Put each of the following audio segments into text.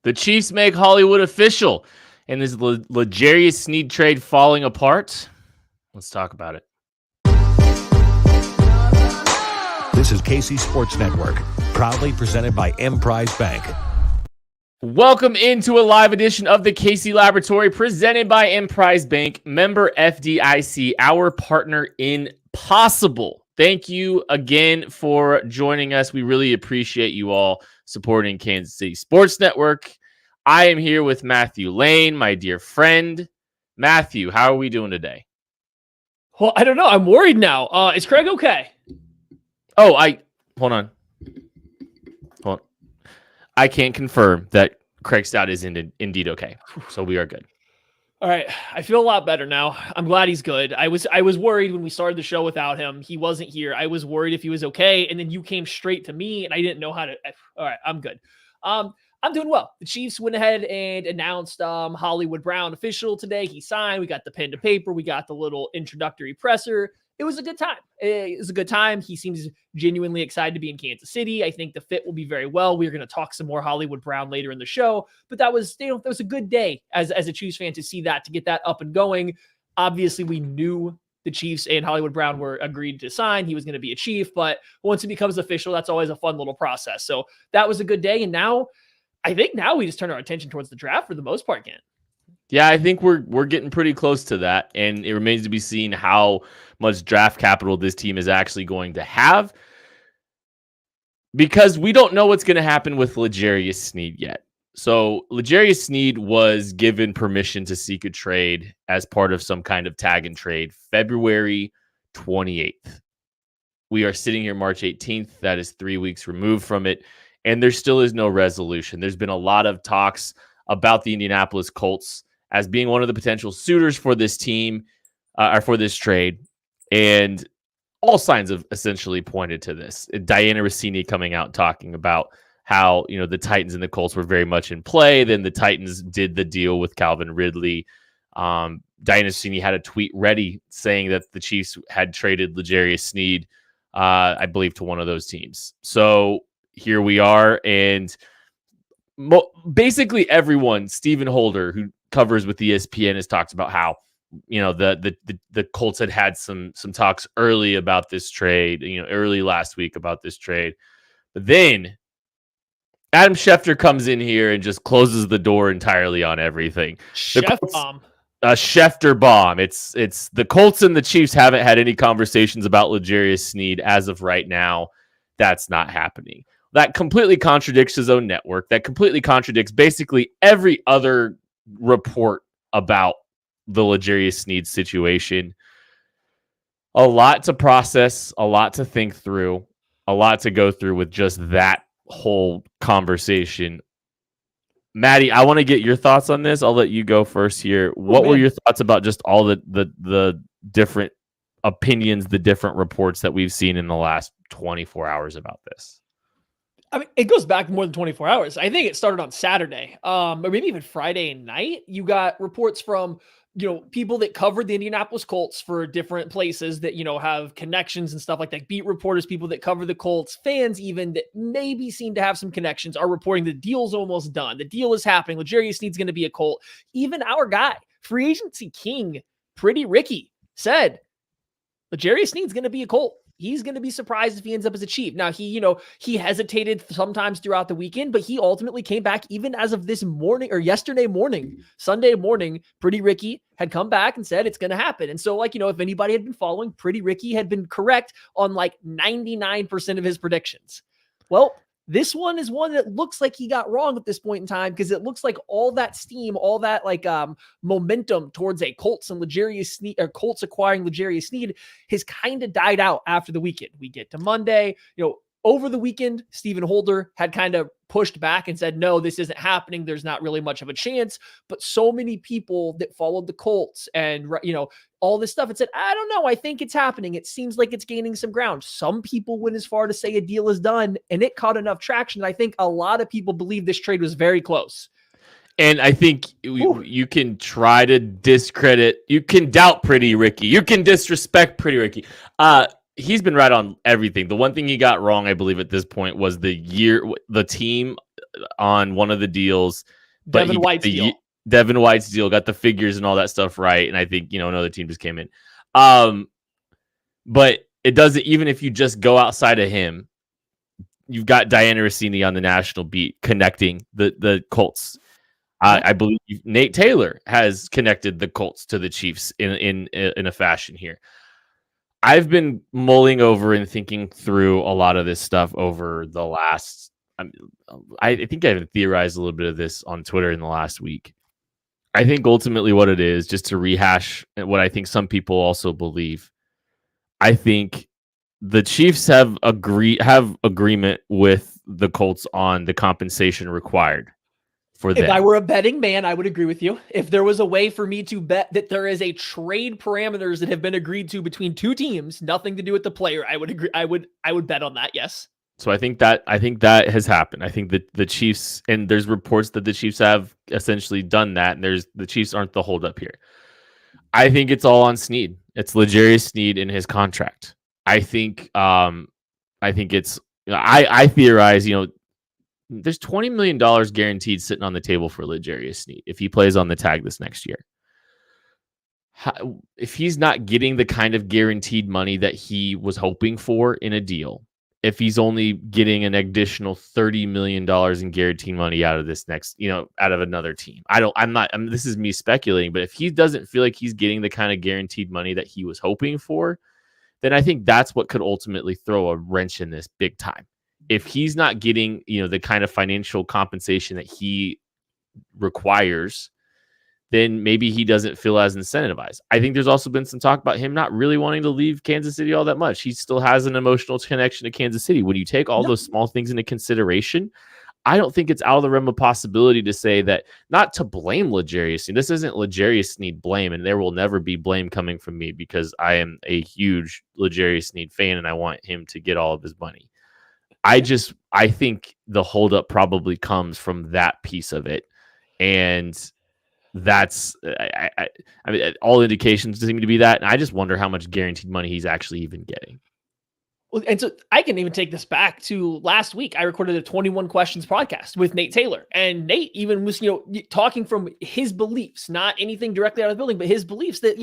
The Chiefs make Hollywood official, and is L'Jarius Sneed trade falling apart? Let's talk about it. This is KC Sports Network, proudly presented by Emprise Bank. Welcome into a live edition of the KC Laboratory, presented by Emprise Bank, member FDIC, our partner in Possible. Thank you again for joining us. We really appreciate you all supporting Kansas City Sports Network. I am here with Matthew Lane, my dear friend. Matthew, how are we doing today? Well, I don't know. I'm worried now. Is Craig okay? Oh, hold on. I can't confirm that Craig Stout is indeed okay. So we are good. All right. I feel a lot better now. I'm glad he's good. I was worried when we started the show without him. He wasn't here. I was worried if he was okay. And then you came straight to me and I didn't know how to. All right. I'm good. I'm doing well. The Chiefs went ahead and announced Hollywood Brown official today. He signed. We got the pen to paper. We got the little introductory presser. It was a good time. It was a good time. He seems genuinely excited to be in Kansas City. I think the fit will be very well. We're going to talk some more Hollywood Brown later in the show, but that was a good day as a Chiefs fan to see that, to get that up and going. Obviously, we knew the Chiefs and Hollywood Brown were agreed to sign. He was going to be a Chief, but once it becomes official, that's always a fun little process. So that was a good day. And I think now we just turn our attention towards the draft for the most part, Kent. Yeah, I think we're getting pretty close to that, and it remains to be seen how much draft capital this team is actually going to have, because we don't know what's going to happen with L'Jarius Sneed yet. So L'Jarius Sneed was given permission to seek a trade as part of some kind of tag and trade February 28th. We are sitting here March 18th. That is 3 weeks removed from it, and there still is no resolution. There's been a lot of talks about the Indianapolis Colts as being one of the potential suitors for this team, or for this trade. And all signs have essentially pointed to this. Diana Rossini coming out talking about how, the Titans and the Colts were very much in play. Then the Titans did the deal with Calvin Ridley. Diana Rossini had a tweet ready saying that the Chiefs had traded L'Jarius Sneed, I believe, to one of those teams. So here we are. And basically everyone, Stephen Holder, who covers with ESPN, has talked about how, the Colts had some talks early about this trade, early last week about this trade. But then Adam Schefter comes in here and just closes the door entirely on everything. Schefter bomb. It's the Colts and the Chiefs haven't had any conversations about L'Jarius Sneed as of right now. That's not happening. That completely contradicts his own network. That completely contradicts basically every other report about the L'Jarius Sneed situation. A lot to process, a lot to think through, a lot to go through with just that whole conversation. Maddie, I want to get your thoughts on this. I'll let you go first here. What were your thoughts about just all the different opinions, the different reports that we've seen in the last 24 hours about this? I mean, it goes back more than 24 hours. I think it started on Saturday, or maybe even Friday night. You got reports from, people that covered the Indianapolis Colts for different places that, have connections and stuff like that. Beat reporters, people that cover the Colts, fans even that maybe seem to have some connections, are reporting the deal's almost done. The deal is happening. L'Jarius Sneed's going to be a Colt. Even our guy, free agency king, Pretty Ricky, said L'Jarius Sneed's going to be a Colt. He's going to be surprised if he ends up as a Chief. Now, he hesitated sometimes throughout the weekend, but he ultimately came back even as of this morning, or yesterday morning, Sunday morning. Pretty Ricky had come back and said it's going to happen. And so, if anybody had been following, Pretty Ricky had been correct on 99% of his predictions. Well, this one is one that looks like he got wrong at this point in time, because it looks like all that steam, all that momentum towards a Colts and L'Jarius Sneed, or Colts acquiring L'Jarius Sneed, has kind of died out after the weekend. We get to Monday, over the weekend, Stephen Holder had kind of pushed back and said, no, this isn't happening. There's not really much of a chance. But so many people that followed the Colts and, all this stuff, and said, I don't know. I think it's happening. It seems like it's gaining some ground. Some people went as far to say a deal is done, and it caught enough traction. I think a lot of people believe this trade was very close. And I think you can try to discredit, you can doubt Pretty Ricky. You can disrespect Pretty Ricky. he's been right on everything. The one thing he got wrong, I believe, at this point was the team on one of the deals. But Devin White's deal. Devin White's deal got the figures and all that stuff right. And I think, another team just came in. But it doesn't, even if you just go outside of him, you've got Diana Rossini on the national beat connecting the Colts. I believe Nate Taylor has connected the Colts to the Chiefs in a fashion here. I've been mulling over and thinking through a lot of this stuff over the last. I think I even theorized a little bit of this on Twitter in the last week. I think ultimately what it is, just to rehash what I think some people also believe, I think the Chiefs have agreement with the Colts on the compensation required for them. If I were a betting man, I would agree with you. If there was a way for me to bet that there is a trade parameters that have been agreed to between two teams, nothing to do with the player, I would agree. I would bet on that. Yes. So I think that has happened. I think that the Chiefs, and there's reports that the Chiefs have essentially done that, and the Chiefs aren't the holdup here. I think it's all on Sneed. It's L'Jarius Sneed in his contract. I think it's. I theorize. There's $20 million guaranteed sitting on the table for L'Jarius Sneed if he plays on the tag this next year. If he's not getting the kind of guaranteed money that he was hoping for in a deal, if he's only getting an additional $30 million in guaranteed money out of this next, out of another team. This is me speculating, but if he doesn't feel like he's getting the kind of guaranteed money that he was hoping for, then I think that's what could ultimately throw a wrench in this big time. If he's not getting, the kind of financial compensation that he requires, then maybe he doesn't feel as incentivized. I think there's also been some talk about him not really wanting to leave Kansas City all that much. He still has an emotional connection to Kansas City. When you take all those small things into consideration, I don't think it's out of the realm of possibility to say that, not to blame L'Jarius Sneed. This isn't L'Jarius Sneed blame, and there will never be blame coming from me because I am a huge L'Jarius Sneed fan and I want him to get all of his money. I think the holdup probably comes from that piece of it. And that's, I mean, all indications seem to be that. And I just wonder how much guaranteed money he's actually even getting. Well, and so I can even take this back to last week. I recorded a 21 Questions podcast with Nate Taylor, and Nate even was, talking from his beliefs, not anything directly out of the building, but his beliefs that,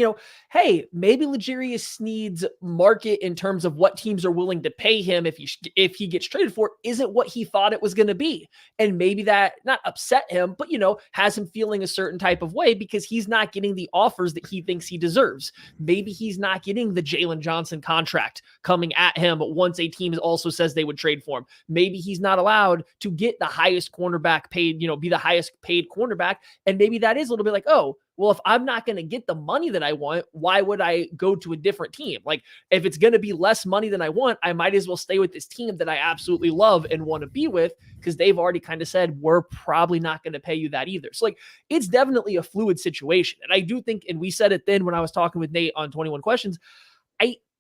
hey, maybe L'Jarius Sneed's market in terms of what teams are willing to pay him if he gets traded for isn't what he thought it was going to be. And maybe that not upset him, but, has him feeling a certain type of way because he's not getting the offers that he thinks he deserves. Maybe he's not getting the Jalen Johnson contract coming at him once a team also says they would trade for him. Maybe he's not allowed to get the highest cornerback paid, be the highest paid cornerback. And maybe that is a little bit like, oh, well, if I'm not going to get the money that I want, why would I go to a different team? Like, if it's going to be less money than I want, I might as well stay with this team that I absolutely love and want to be with, because they've already kind of said, we're probably not going to pay you that either. So, like, it's definitely a fluid situation. And I do think, and we said it then when I was talking with Nate on 21 Questions,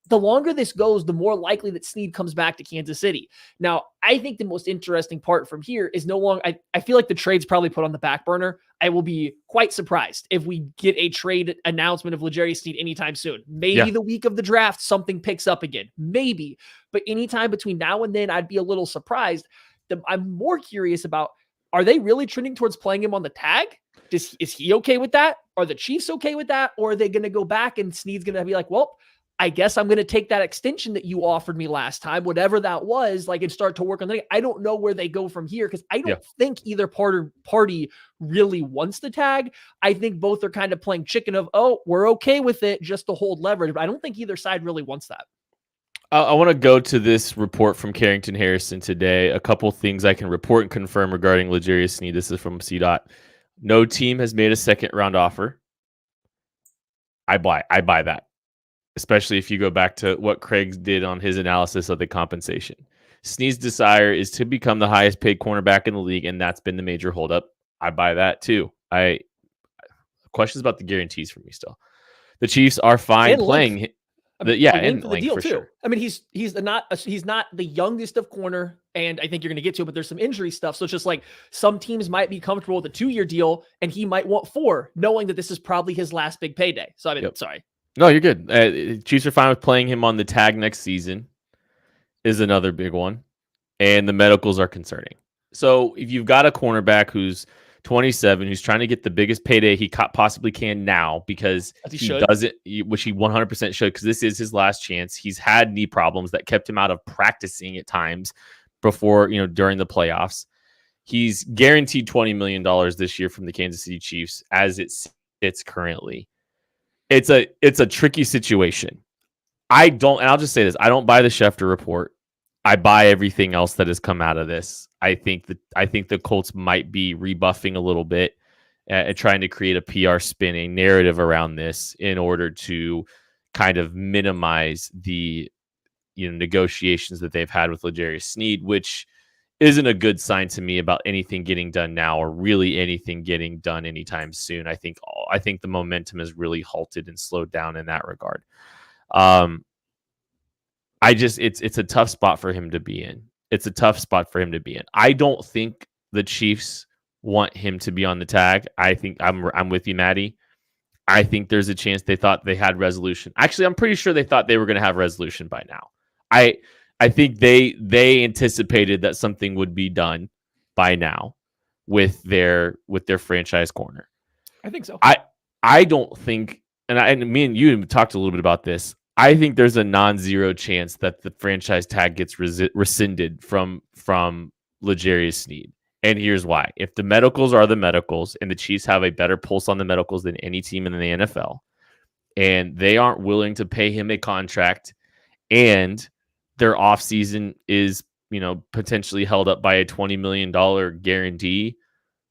the longer this goes, the more likely that Sneed comes back to Kansas City. Now, I think the most interesting part from here is no longer, I feel like the trade's probably put on the back burner. I will be quite surprised if we get a trade announcement of L'Jarius Sneed anytime soon. Maybe the week of the draft, something picks up again. Maybe. But anytime between now and then, I'd be a little surprised. I'm more curious about, are they really trending towards playing him on the tag? Is he okay with that? Are the Chiefs okay with that? Or are they going to go back and Sneed's going to be like, well, I guess I'm going to take that extension that you offered me last time, whatever that was, and start to work on that. I don't know where they go from here because I don't think either party really wants the tag. I think both are kind of playing chicken of, oh, we're okay with it just to hold leverage. But I don't think either side really wants that. I want to go to this report from Carrington Harrison today. A couple things I can report and confirm regarding L'Jarius Sneed. This is from CDOT. No team has made a second round offer. I buy that. Especially if you go back to what Craig did on his analysis of the compensation. Sneed's desire is to become the highest paid cornerback in the league, and that's been the major holdup. I buy that too. Questions about the guarantees for me still. The Chiefs are fine playing. And the deal too. Sure. I mean, he's not the youngest of corner, and I think you're going to get to it, but there's some injury stuff. So it's just like some teams might be comfortable with a 2-year deal, and he might want 4, knowing that this is probably his last big payday. So I mean, sorry. No, you're good. Chiefs are fine with playing him on the tag next season is another big one. And the medicals are concerning. So if you've got a cornerback who's 27, who's trying to get the biggest payday he possibly can now because As he he should. doesn't, which he 100% should, because this is his last chance. He's had knee problems that kept him out of practicing at times before, during the playoffs. He's guaranteed $20 million this year from the Kansas City Chiefs as it sits currently. It's a tricky situation. And I'll just say this, I don't buy the Schefter report. I buy everything else that has come out of this. I think the Colts might be rebuffing a little bit and trying to create a PR spinning narrative around this in order to kind of minimize the negotiations that they've had with L'Jarius Sneed, which isn't a good sign to me about anything getting done now or really anything getting done anytime soon. I think the momentum has really halted and slowed down in that regard. It's a tough spot for him to be in. I don't think the Chiefs want him to be on the tag. I think I'm with you, Maddie. I think there's a chance they thought they had resolution. Actually, I'm pretty sure they thought they were going to have resolution by now. I think they anticipated that something would be done by now with their franchise corner. I think so. I don't think, and me and you talked a little bit about this. I think there's a non-zero chance that the franchise tag gets rescinded from L'Jarius Sneed. And here's why. If the medicals are the medicals and the Chiefs have a better pulse on the medicals than any team in the NFL, and they aren't willing to pay him a contract, and their offseason is, potentially held up by a $20 million guarantee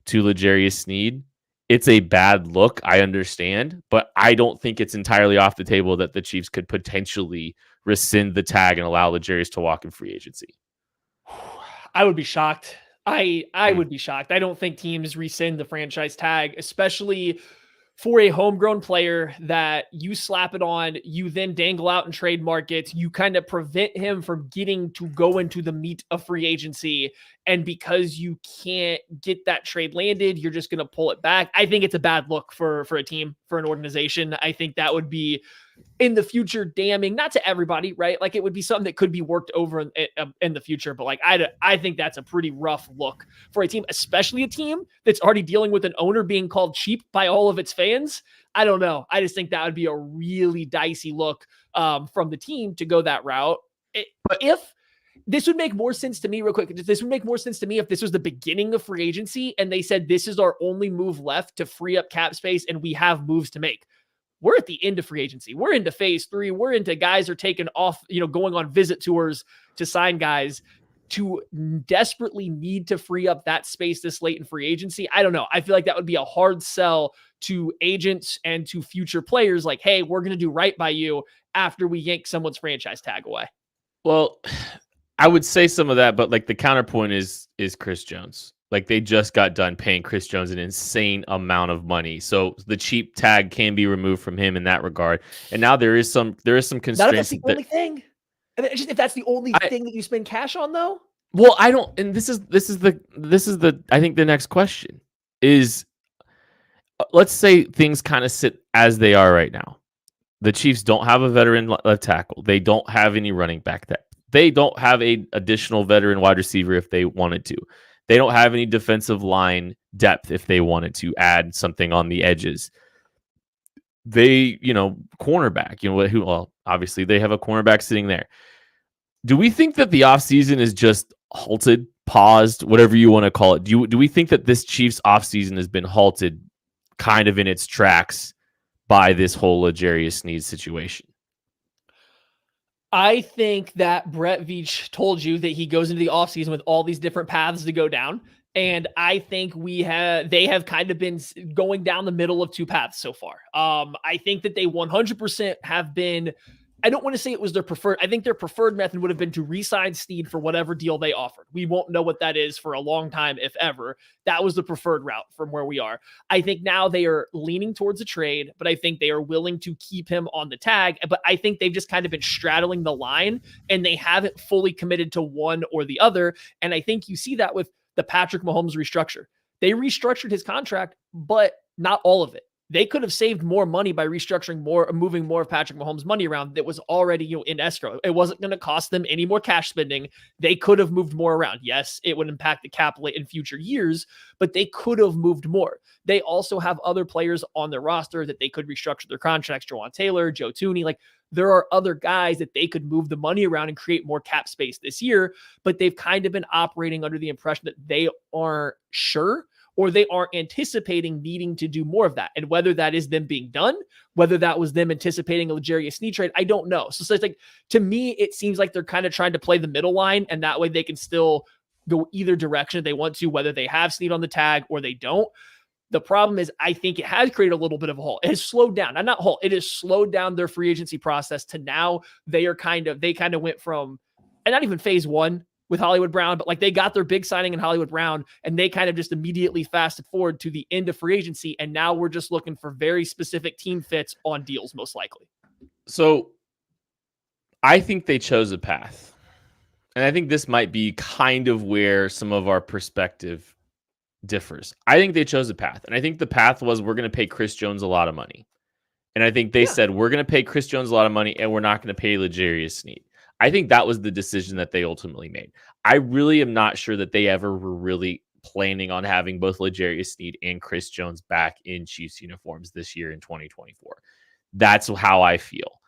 to L'Jarius Sneed, it's a bad look, I understand, but I don't think it's entirely off the table that the Chiefs could potentially rescind the tag and allow L'Jarius to walk in free agency. I would be shocked. I would be shocked. I don't think teams rescind the franchise tag, especially for a homegrown player that you slap it on, you then dangle out in trade markets, you kind of prevent him from getting to go into the meat of free agency. And because you can't get that trade landed, you're just going to pull it back. I think it's a bad look for a team, for an organization. I think that would be in the future damning, not to everybody, right? Like it would be something that could be worked over in the future. But like, I think that's a pretty rough look for a team, especially a team that's already dealing with an owner being called cheap by all of its fans. I don't know. I just think that would be a really dicey look from the team to go that route. If this would make more sense to me real quick. This would make more sense to me if this was the beginning of free agency and they said, this is our only move left to free up cap space and we have moves to make. We're at the end of free agency. We're into phase 3. We're into guys are taking off, going on visit tours to sign guys to desperately need to free up that space this late in free agency. I don't know. I feel like that would be a hard sell to agents and to future players. Like, hey, we're going to do right by you after we yank someone's franchise tag away. Well, I would say some of that, but like the counterpoint is Chris Jones. Like they just got done paying Chris Jones an insane amount of money, so the cheap tag can be removed from him in that regard. And now there is some constraints. Not if that's the only thing. If that's the only thing that you spend cash on, though. Well, I don't. And this is the I think the next question is, let's say things kind of sit as they are right now. The Chiefs don't have a veteran left tackle. They don't have any running back depth. They don't have an additional veteran wide receiver if they wanted to. They don't have any defensive line depth if they wanted to add something on the edges. They, cornerback, well, obviously they have a cornerback sitting there. Do we think that the offseason is just halted, paused, whatever you want to call it? Do we think that this Chiefs offseason has been halted kind of in its tracks by this whole L'Jarius Sneed situation? I think that Brett Veach told you that he goes into the offseason with all these different paths to go down. And I think they have kind of been going down the middle of two paths so far. I think that they 100% have been, I don't want to say it was their preferred. I think their preferred method would have been to re-sign Sneed for whatever deal they offered. We won't know what that is for a long time, if ever. That was the preferred route from where we are. I think now they are leaning towards a trade, but I think they are willing to keep him on the tag. But I think they've just kind of been straddling the line and they haven't fully committed to one or the other. And I think you see that with the Patrick Mahomes restructure. They restructured his contract, but not all of it. They could have saved more money by restructuring more, moving more of Patrick Mahomes' money around that was already, in escrow. It wasn't going to cost them any more cash spending. They could have moved more around. Yes, it would impact the cap in future years, but they could have moved more. They also have other players on their roster that they could restructure their contracts. Jawan Taylor, Joe Tooney, like there are other guys that they could move the money around and create more cap space this year, but they've kind of been operating under the impression that they aren't sure, or they aren't anticipating needing to do more of that. And whether that is them being done, whether that was them anticipating a L'Jarius Sneed trade, I don't know. So it's like, to me, it seems like they're kind of trying to play the middle line, and that way they can still go either direction if they want to, whether they have Sneed on the tag or they don't. The problem is, I think it has created a little bit of a hole. It has slowed down. Not hole. It has slowed down their free agency process to now they kind of went from, and not even phase one with Hollywood Brown, but like they got their big signing in Hollywood Brown and they kind of just immediately fasted forward to the end of free agency. And now we're just looking for very specific team fits on deals, most likely. So I think they chose a path. And I think this might be kind of where some of our perspective differs. I think they chose a path. And I think the path was, we're going to pay Chris Jones a lot of money. And I think they said, we're going to pay Chris Jones a lot of money and we're not going to pay L'Jarius Sneed. I think that was the decision that they ultimately made. I really am not sure that they ever were really planning on having both L'Jarius Sneed and Chris Jones back in Chiefs uniforms this year in 2024. That's how I feel.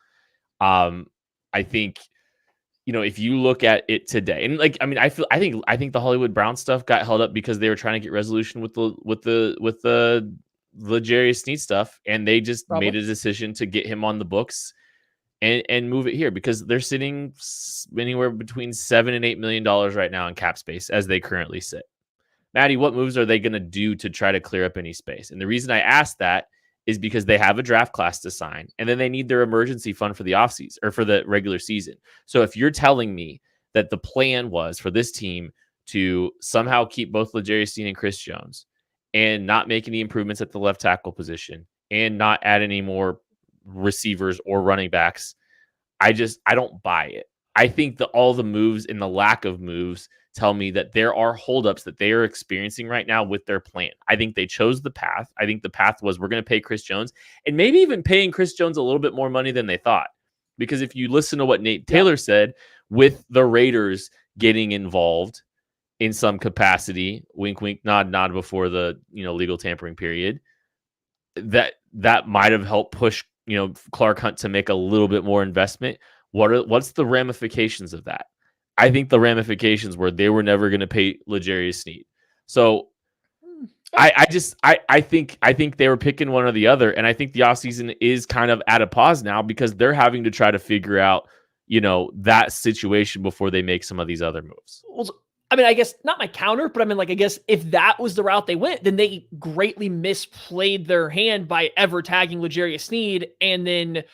I think, if you look at it today, and I think the Hollywood Brown stuff got held up because they were trying to get resolution with the L'Jarius Sneed stuff, and they just made a decision to get him on the books and move it here because they're sitting anywhere between $7 and $8 million right now in cap space as they currently sit. Maddie, what moves are they going to do to try to clear up any space? And the reason I ask that is because they have a draft class to sign, and then they need their emergency fund for the offseason or for the regular season. So if you're telling me that the plan was for this team to somehow keep both L'Jarius Sneed and Chris Jones and not make any improvements at the left tackle position and not add any more receivers or running backs, I don't buy it. I think that all the moves and the lack of moves tell me that there are holdups that they are experiencing right now with their plan. I think they chose the path. I think the path was, we're going to pay Chris Jones, and maybe even paying Chris Jones a little bit more money than they thought. Because if you listen to what Nate Taylor said, with the Raiders getting involved in some capacity, wink, wink, nod, nod, before the legal tampering period, that might have helped push Clark Hunt to make a little bit more investment. What's the ramifications of that? I think the ramifications were they were never going to pay L'Jarius Sneed. So I think they were picking one or the other, and I think the offseason is kind of at a pause now because they're having to try to figure out that situation before they make some of these other moves. Well, I guess not my counter, but I guess if that was the route they went, then they greatly misplayed their hand by ever tagging L'Jarius Sneed and then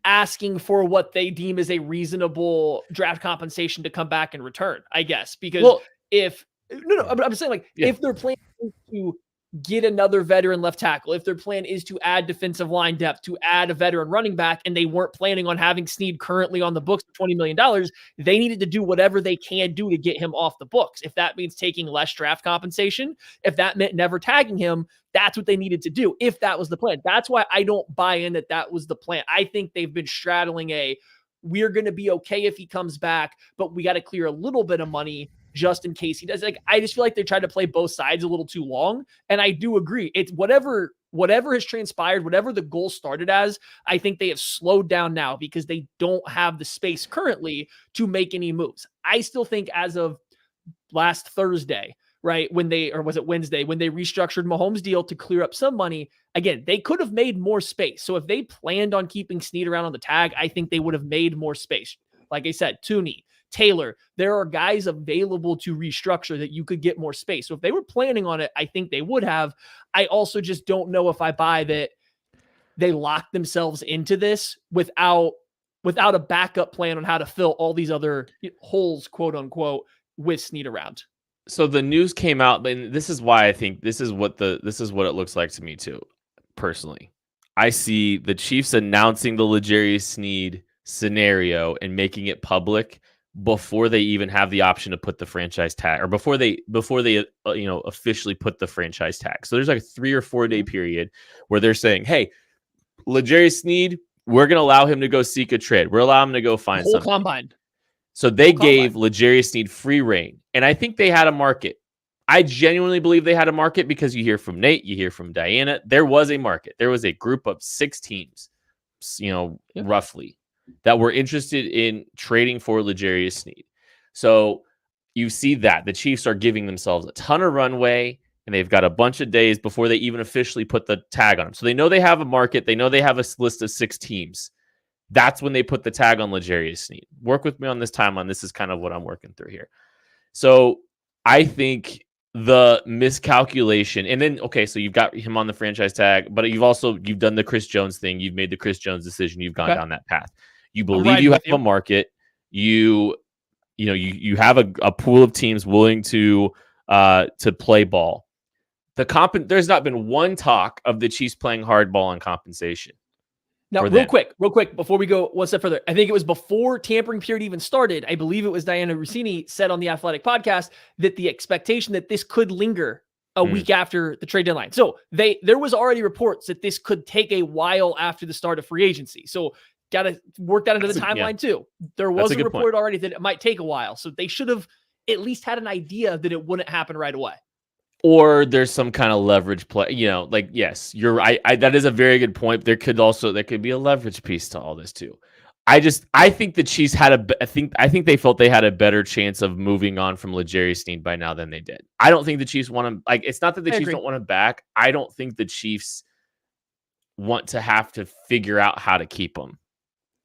asking for what they deem as a reasonable draft compensation to come back and return, I guess. Because I'm saying if their plan is to get another veteran left tackle, if their plan is to add defensive line depth, to add a veteran running back, and they weren't planning on having Sneed currently on the books for $20 million, they needed to do whatever they can do to get him off the books. If that means taking less draft compensation, if that meant never tagging him, that's what they needed to do, if that was the plan. That's why I don't buy in that was the plan. I think they've been straddling we're going to be okay if he comes back, but we got to clear a little bit of money just in case he does. I just feel like they tried to play both sides a little too long. And I do agree. It's whatever has transpired, whatever the goal started as, I think they have slowed down now because they don't have the space currently to make any moves. I still think as of last Thursday, right, was it Wednesday, when they restructured Mahomes' deal to clear up some money, again, they could have made more space. So if they planned on keeping Sneed around on the tag, I think they would have made more space. Like I said, Tooney, Taylor, there are guys available to restructure that you could get more space. So if they were planning on it, I think they would have. I also just don't know if I buy that they locked themselves into this without a backup plan on how to fill all these other holes, quote unquote, with Sneed around. So the news came out, and this is why I think this is what it looks like to me too. Personally, I see the Chiefs announcing the L'Jarius Sneed scenario and making it public before they even have the option to put the franchise tag, or before they officially put the franchise tag. So there's like a 3 or 4 day period where they're saying, hey, L'Jarius Sneed, we're going to allow him to go seek a trade. We're allowing him to go find something. Combine. So they gave L'Jarius Sneed free reign. And I think they had a market. I genuinely believe they had a market, because you hear from Nate, you hear from Diana. There was a market. There was a group of 6 teams, roughly, that were interested in trading for L'Jarius Sneed. So you see that the Chiefs are giving themselves a ton of runway, and they've got a bunch of days before they even officially put the tag on him. So they know they have a market. They know they have a list of 6 teams. That's when they put the tag on L'Jarius Sneed. Work with me on this timeline. This is kind of what I'm working through here. So I think the miscalculation, and then, okay, so you've got him on the franchise tag, but you've done the Chris Jones thing. You've made the Chris Jones decision. You've gone down that path. You believe you have a market. You have a pool of teams willing to play ball. There's not been one talk of the Chiefs playing hardball on compensation. Now, real quick, before we go one step further, I think it was before tampering period even started. I believe it was Diana Rossini said on the Athletic podcast that the expectation that this could linger a week after the trade deadline. So there was already reports that this could take a while after the start of free agency. So got to work that into the timeline too. There was a report already that it might take a while. So they should have at least had an idea that it wouldn't happen right away. Or there's some kind of leverage play, yes, you're right. That is a very good point. There could be a leverage piece to all this too. I think the Chiefs I think they felt they had a better chance of moving on from L'Jarius Sneed by now than they did. I don't think the Chiefs want him. It's not that the Chiefs don't want him back. I don't think the Chiefs want to have to figure out how to keep him,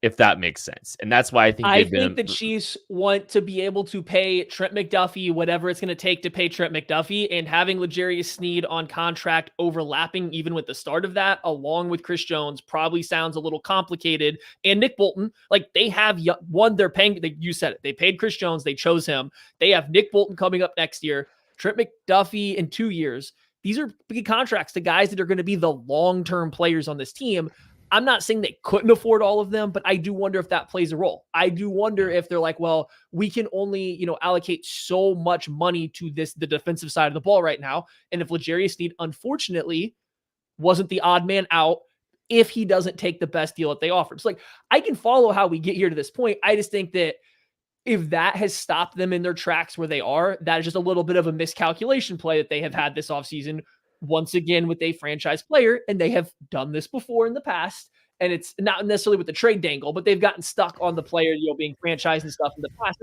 if that makes sense. And that's why I think the Chiefs want to be able to pay Trent McDuffie whatever it's going to take to pay Trent McDuffie, and having L'Jarius Sneed on contract overlapping even with the start of that, along with Chris Jones, probably sounds a little complicated. And Nick Bolton, they have one, they're paying, you said it, they paid Chris Jones, they chose him. They have Nick Bolton coming up next year, Trent McDuffie in 2 years. These are big contracts to guys that are going to be the long-term players on this team. I'm not saying they couldn't afford all of them, but I do wonder if that plays a role. I do wonder if they're like, well, we can only, allocate so much money to the defensive side of the ball right now. And if L'Jarius Sneed, unfortunately, wasn't the odd man out, if he doesn't take the best deal that they offered. So I can follow how we get here to this point. I just think that if that has stopped them in their tracks where they are, that is just a little bit of a miscalculation play that they have had this offseason, once again with a franchise player, and they have done this before in the past. And it's not necessarily with the trade dangle, but they've gotten stuck on the player, being franchised and stuff in the past.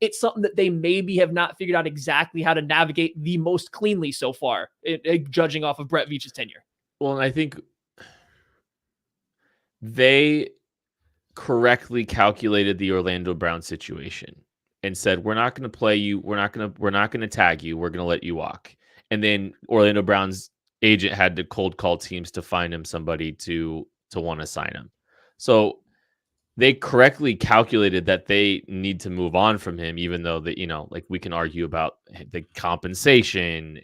It's something that they maybe have not figured out exactly how to navigate the most cleanly so far, judging off of Brett Veach's tenure. Well, and I think they correctly calculated the Orlando Brown situation and said, we're not going to play you. We're not going to tag you. We're going to let you walk. And then Orlando Brown's agent had to cold call teams to find him somebody to want to sign him. So they correctly calculated that they need to move on from him, even though that, we can argue about the compensation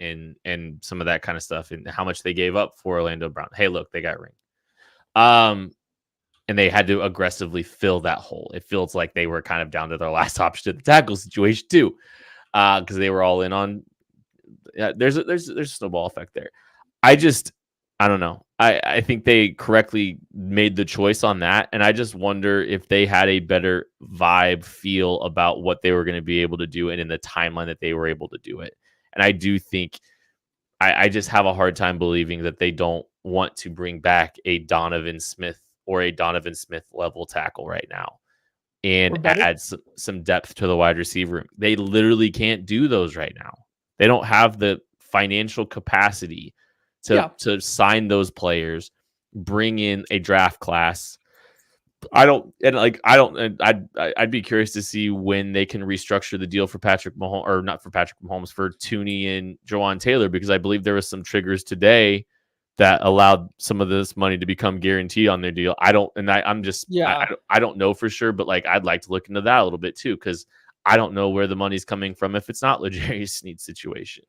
and some of that kind of stuff and how much they gave up for Orlando Brown. Hey, look, they got a ring. And they had to aggressively fill that hole. It feels like they were kind of down to their last option to the tackle situation too, because they were all in on. Yeah, there's a snowball effect there. I don't know. I think they correctly made the choice on that, and I just wonder if they had a better vibe, feel about what they were going to be able to do, and in the timeline that they were able to do it. And I do think I just have a hard time believing that they don't want to bring back a Donovan Smith or a Donovan Smith level tackle right now and add some depth to the wide receiver room. They literally can't do those right now. They don't have the financial capacity to sign those players, bring in a draft class. I'd be curious to see when they can restructure the deal for Patrick Mahomes, or not for Patrick Mahomes, for Tooney and Jawan Taylor, because I believe there was some triggers today that allowed some of this money to become guaranteed on their deal. I don't know for sure, but I'd like to look into that a little bit too, because I don't know where the money's coming from if it's not L'Jarius Sneed situation.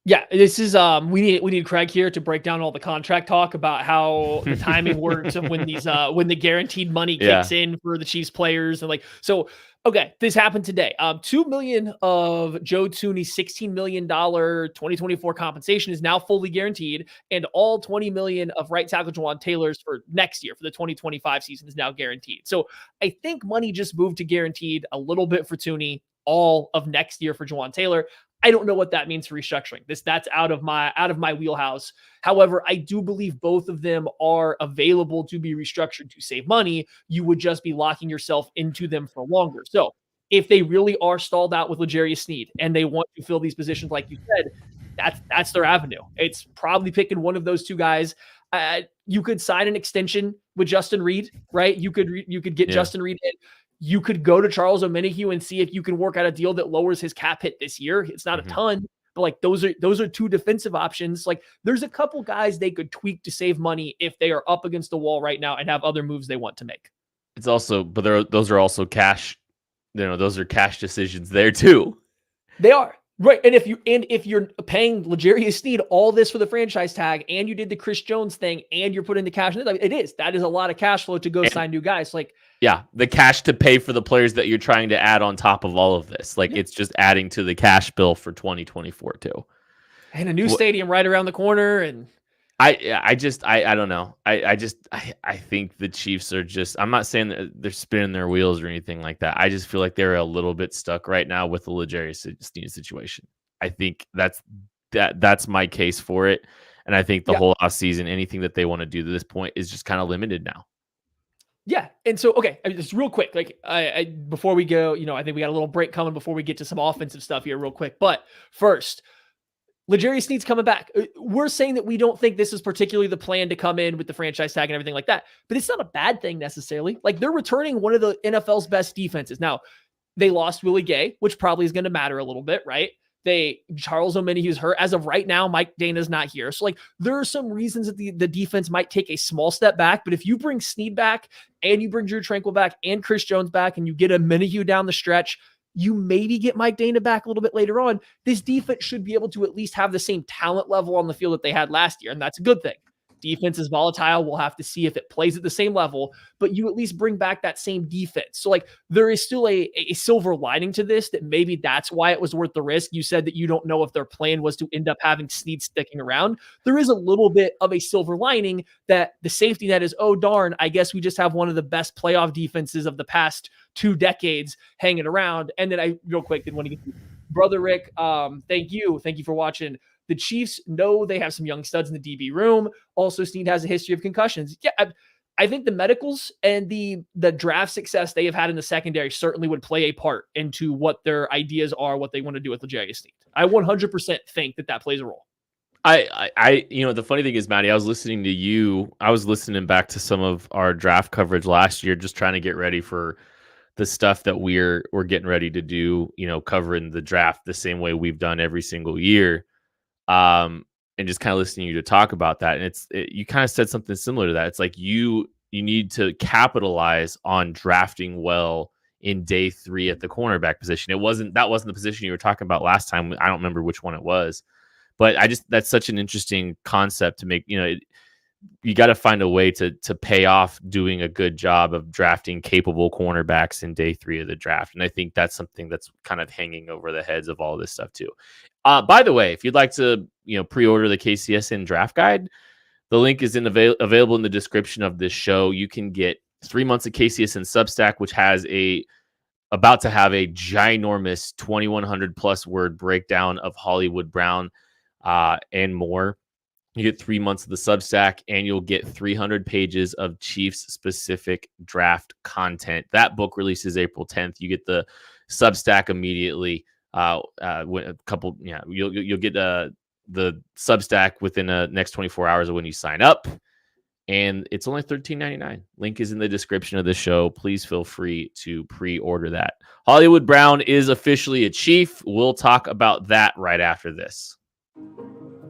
Yeah, this is we need Craig here to break down all the contract talk about how the timing works of when these when the guaranteed money kicks Yeah. in for the Chiefs players and like so okay, this happened today. 2 million of Joe Thuney's $16 million 2024 compensation is now fully guaranteed, and all 20 million of right tackle Jawan Taylor's for next year for the 2025 season is now guaranteed. So I think money just moved to guaranteed a little bit for Thuney, all of next year for Jawan Taylor. I don't know what that means for restructuring. That's out of my wheelhouse. However, I do believe both of them are available to be restructured to save money. You would just be locking yourself into them for longer. So if they really are stalled out with L'Jarius Sneed and they want to fill these positions, like you said, that's their avenue. It's probably picking one of those two guys. You could sign an extension with Justin Reed, right? You could get Justin Reed in. You could go to Charles Omenihu and see if you can work out a deal that lowers his cap hit this year. It's not a ton, but like those are two defensive options. Like there's a couple guys they could tweak to save money if they are up against the wall right now and have other moves they want to make. It's also, but those are also cash. Those are cash decisions there too. They are. Right. And if you're paying L'Jarius Sneed all this for the franchise tag and you did the Chris Jones thing and you're putting the cash in it, that is a lot of cash flow to go sign new guys. Like, yeah, the cash to pay for the players that you're trying to add on top of all of this. Like it's just adding to the cash bill for 2024 too. And a new stadium right around the corner. And I don't know. I think the Chiefs are just, I'm not saying that they're spinning their wheels or anything like that. I just feel like they're a little bit stuck right now with the L'Jarius Sneed situation. I think that's my case for it. And I think the whole offseason, anything that they want to do to this point is just kind of limited now. Yeah. And so, okay, just real quick, like before we go, I think we got a little break coming before we get to some offensive stuff here real quick. But first, L'Jarius Sneed's coming back. We're saying that we don't think this is particularly the plan to come in with the franchise tag and everything like that, but it's not a bad thing necessarily. Like they're returning one of the NFL's best defenses. Now, they lost Willie Gay, which probably is going to matter a little bit, right? Charles Omenihu's hurt. As of right now, Mike Dana's not here. So like there are some reasons that the defense might take a small step back, but if you bring Sneed back and you bring Drew Tranquill back and Chris Jones back and you get a Omenihu down the stretch, you maybe get Mike Dana back a little bit later on. This defense should be able to at least have the same talent level on the field that they had last year, and that's a good thing. Defense is volatile. We'll have to see if it plays at the same level, but you at least bring back that same defense. So like there is still a silver lining to this that maybe that's why it was worth the risk. You said that you don't know if their plan was to end up having Sneed sticking around. There is a little bit of a silver lining that the safety net is, oh darn, I guess we just have one of the best playoff defenses of the past 2 decades hanging around. And then real quick, did want to get to Brother Rick. Thank you for watching. The Chiefs know they have some young studs in the DB room. Also, Sneed has a history of concussions. Yeah, I think the medicals and the draft success they have had in the secondary certainly would play a part into what their ideas are, what they want to do with L'Jarius Sneed. I 100% think that plays a role. The funny thing is, Maddie, I was listening to you. I was listening back to some of our draft coverage last year, just trying to get ready for the stuff that we're getting ready to do, covering the draft the same way we've done every single year. And just kind of listening to you to talk about that. And you kind of said something similar to that. It's like you need to capitalize on drafting well in day 3 at the cornerback position. That wasn't the position you were talking about last time. I don't remember which one it was, but that's such an interesting concept to make, you got to find a way to pay off doing a good job of drafting capable cornerbacks in day 3 of the draft. And I think that's something that's kind of hanging over the heads of all this stuff too. By the way, if you'd like to, pre-order the KCSN draft guide, the link is available in the description of this show. You can get 3 months of KCSN Substack, which has about to have a ginormous 2,100 plus word breakdown of Hollywood Brown and more. You get 3 months of the Substack, and you'll get 300 pages of Chiefs specific draft content. That book releases April 10th. You get the Substack immediately. You'll get the Substack within the next 24 hours of when you sign up, and it's only $13.99. Link is in the description of the show. Please feel free to pre-order that. Hollywood Brown is officially a Chief. We'll talk about that right after this.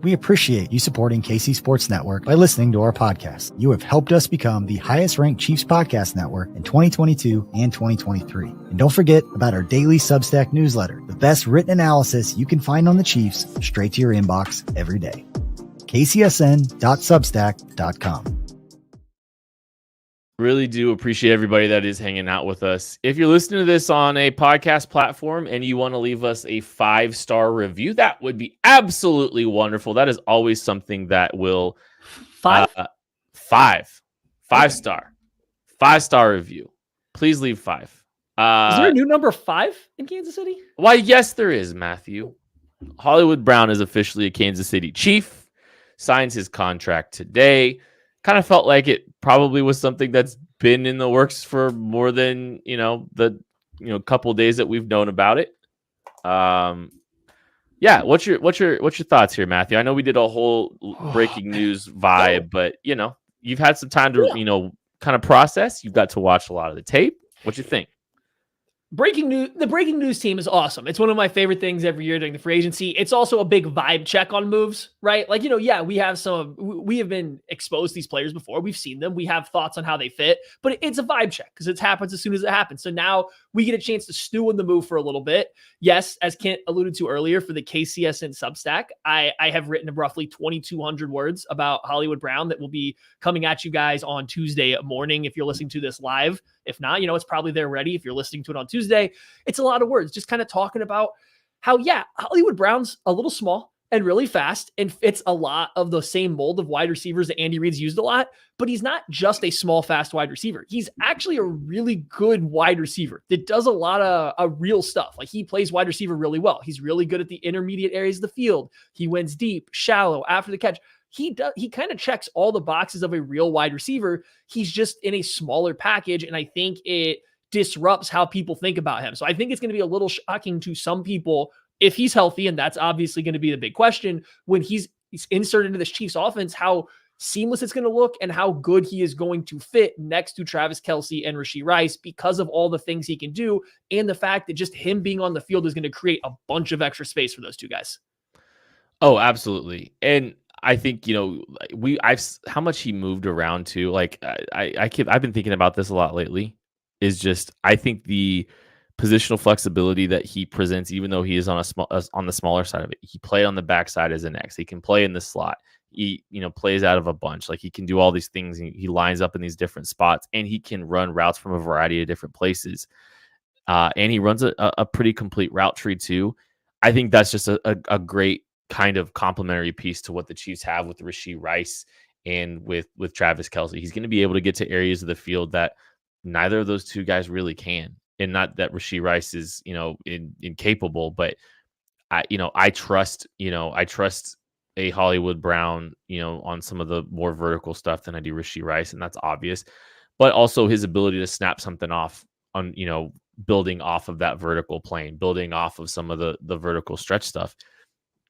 We appreciate you supporting KC Sports Network by listening to our podcast. You have helped us become the highest ranked Chiefs podcast network in 2022 and 2023. And don't forget about our daily Substack newsletter, the best written analysis you can find on the Chiefs straight to your inbox every day. kcsn.substack.com. Really do appreciate everybody that is hanging out with us. If you're listening to this on a podcast platform and you want to leave us a 5-star review, that would be absolutely wonderful. That is always something that will 5 star 5-star review. Please leave 5. Is there a new number 5 in Kansas City? Why, yes, there is, Matthew. Hollywood Brown is officially a Kansas City Chief, signs his contract today. Kind of felt like it probably was something that's been in the works for more than, the couple of days that we've known about it. Yeah. What's your thoughts here, Matthew? I know we did a whole breaking news vibe, but you've had some time to, kind of process. You've got to watch a lot of the tape. What you think? Breaking news. The breaking news team is awesome. It's one of my favorite things every year during the free agency. It's also a big vibe check on moves, right? Like, we have been exposed to these players before. We've seen them. We have thoughts on how they fit, but it's a vibe check because it happens as soon as it happens. So now we get a chance to stew in the move for a little bit. Yes, as Kent alluded to earlier, for the KCSN Substack, I have written roughly 2,200 words about Hollywood Brown that will be coming at you guys on Tuesday morning if you're listening to this live. If not, it's probably there ready if you're listening to it on Tuesday. It's a lot of words, just kind of talking about how, Hollywood Brown's a little small and really fast and fits a lot of the same mold of wide receivers that Andy Reid's used a lot, but he's not just a small, fast wide receiver. He's actually a really good wide receiver that does a lot of real stuff. Like, he plays wide receiver really well. He's really good at the intermediate areas of the field. He wins deep, shallow, after the catch. He kind of checks all the boxes of a real wide receiver. He's just in a smaller package, and I think it disrupts how people think about him. So I think it's going to be a little shocking to some people if he's healthy, and that's obviously going to be the big question when he's inserted into this Chiefs offense, how seamless it's going to look and how good he is going to fit next to Travis Kelce and Rashee Rice because of all the things he can do and the fact that just him being on the field is going to create a bunch of extra space for those two guys. Oh, absolutely. And I think, how much he moved around too. Like, I've been thinking about this a lot lately, is just, I think the positional flexibility that he presents, even though he is on the smaller side of it, he played on the backside as an X. He can play in the slot. He, plays out of a bunch. Like, he can do all these things. He lines up in these different spots, and he can run routes from a variety of different places. And he runs a pretty complete route tree too. I think that's just a great kind of complementary piece to what the Chiefs have with Rashee Rice and with Travis Kelce. He's going to be able to get to areas of the field that neither of those two guys really can. And not that Rashee Rice is, incapable, but I trust a Hollywood Brown, on some of the more vertical stuff than I do Rashee Rice. And that's obvious, but also his ability to snap something off on, building off of that vertical plane, building off of some of the vertical stretch stuff.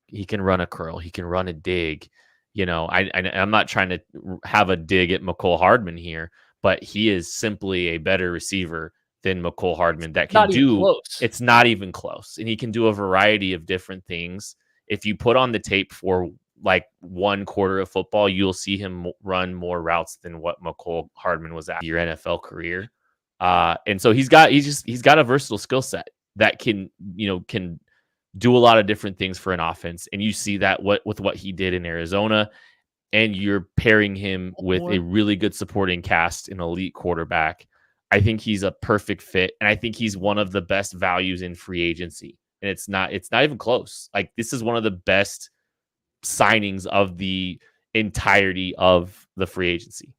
He can run a curl. He can run a dig. I'm not trying to have a dig at McCole Hardman here, but he is simply a better receiver than McCole Hardman that can do. It's not even close. And he can do a variety of different things. If you put on the tape for like one quarter of football, you'll see him run more routes than what McCole Hardman was at your NFL career. And so he's got a versatile skill set that can do a lot of different things for an offense. And you see that with what he did in Arizona, and you're pairing him with a really good supporting cast, an elite quarterback. I think he's a perfect fit. And I think he's one of the best values in free agency. And it's not even close. Like, this is one of the best signings of the entirety of the free agency.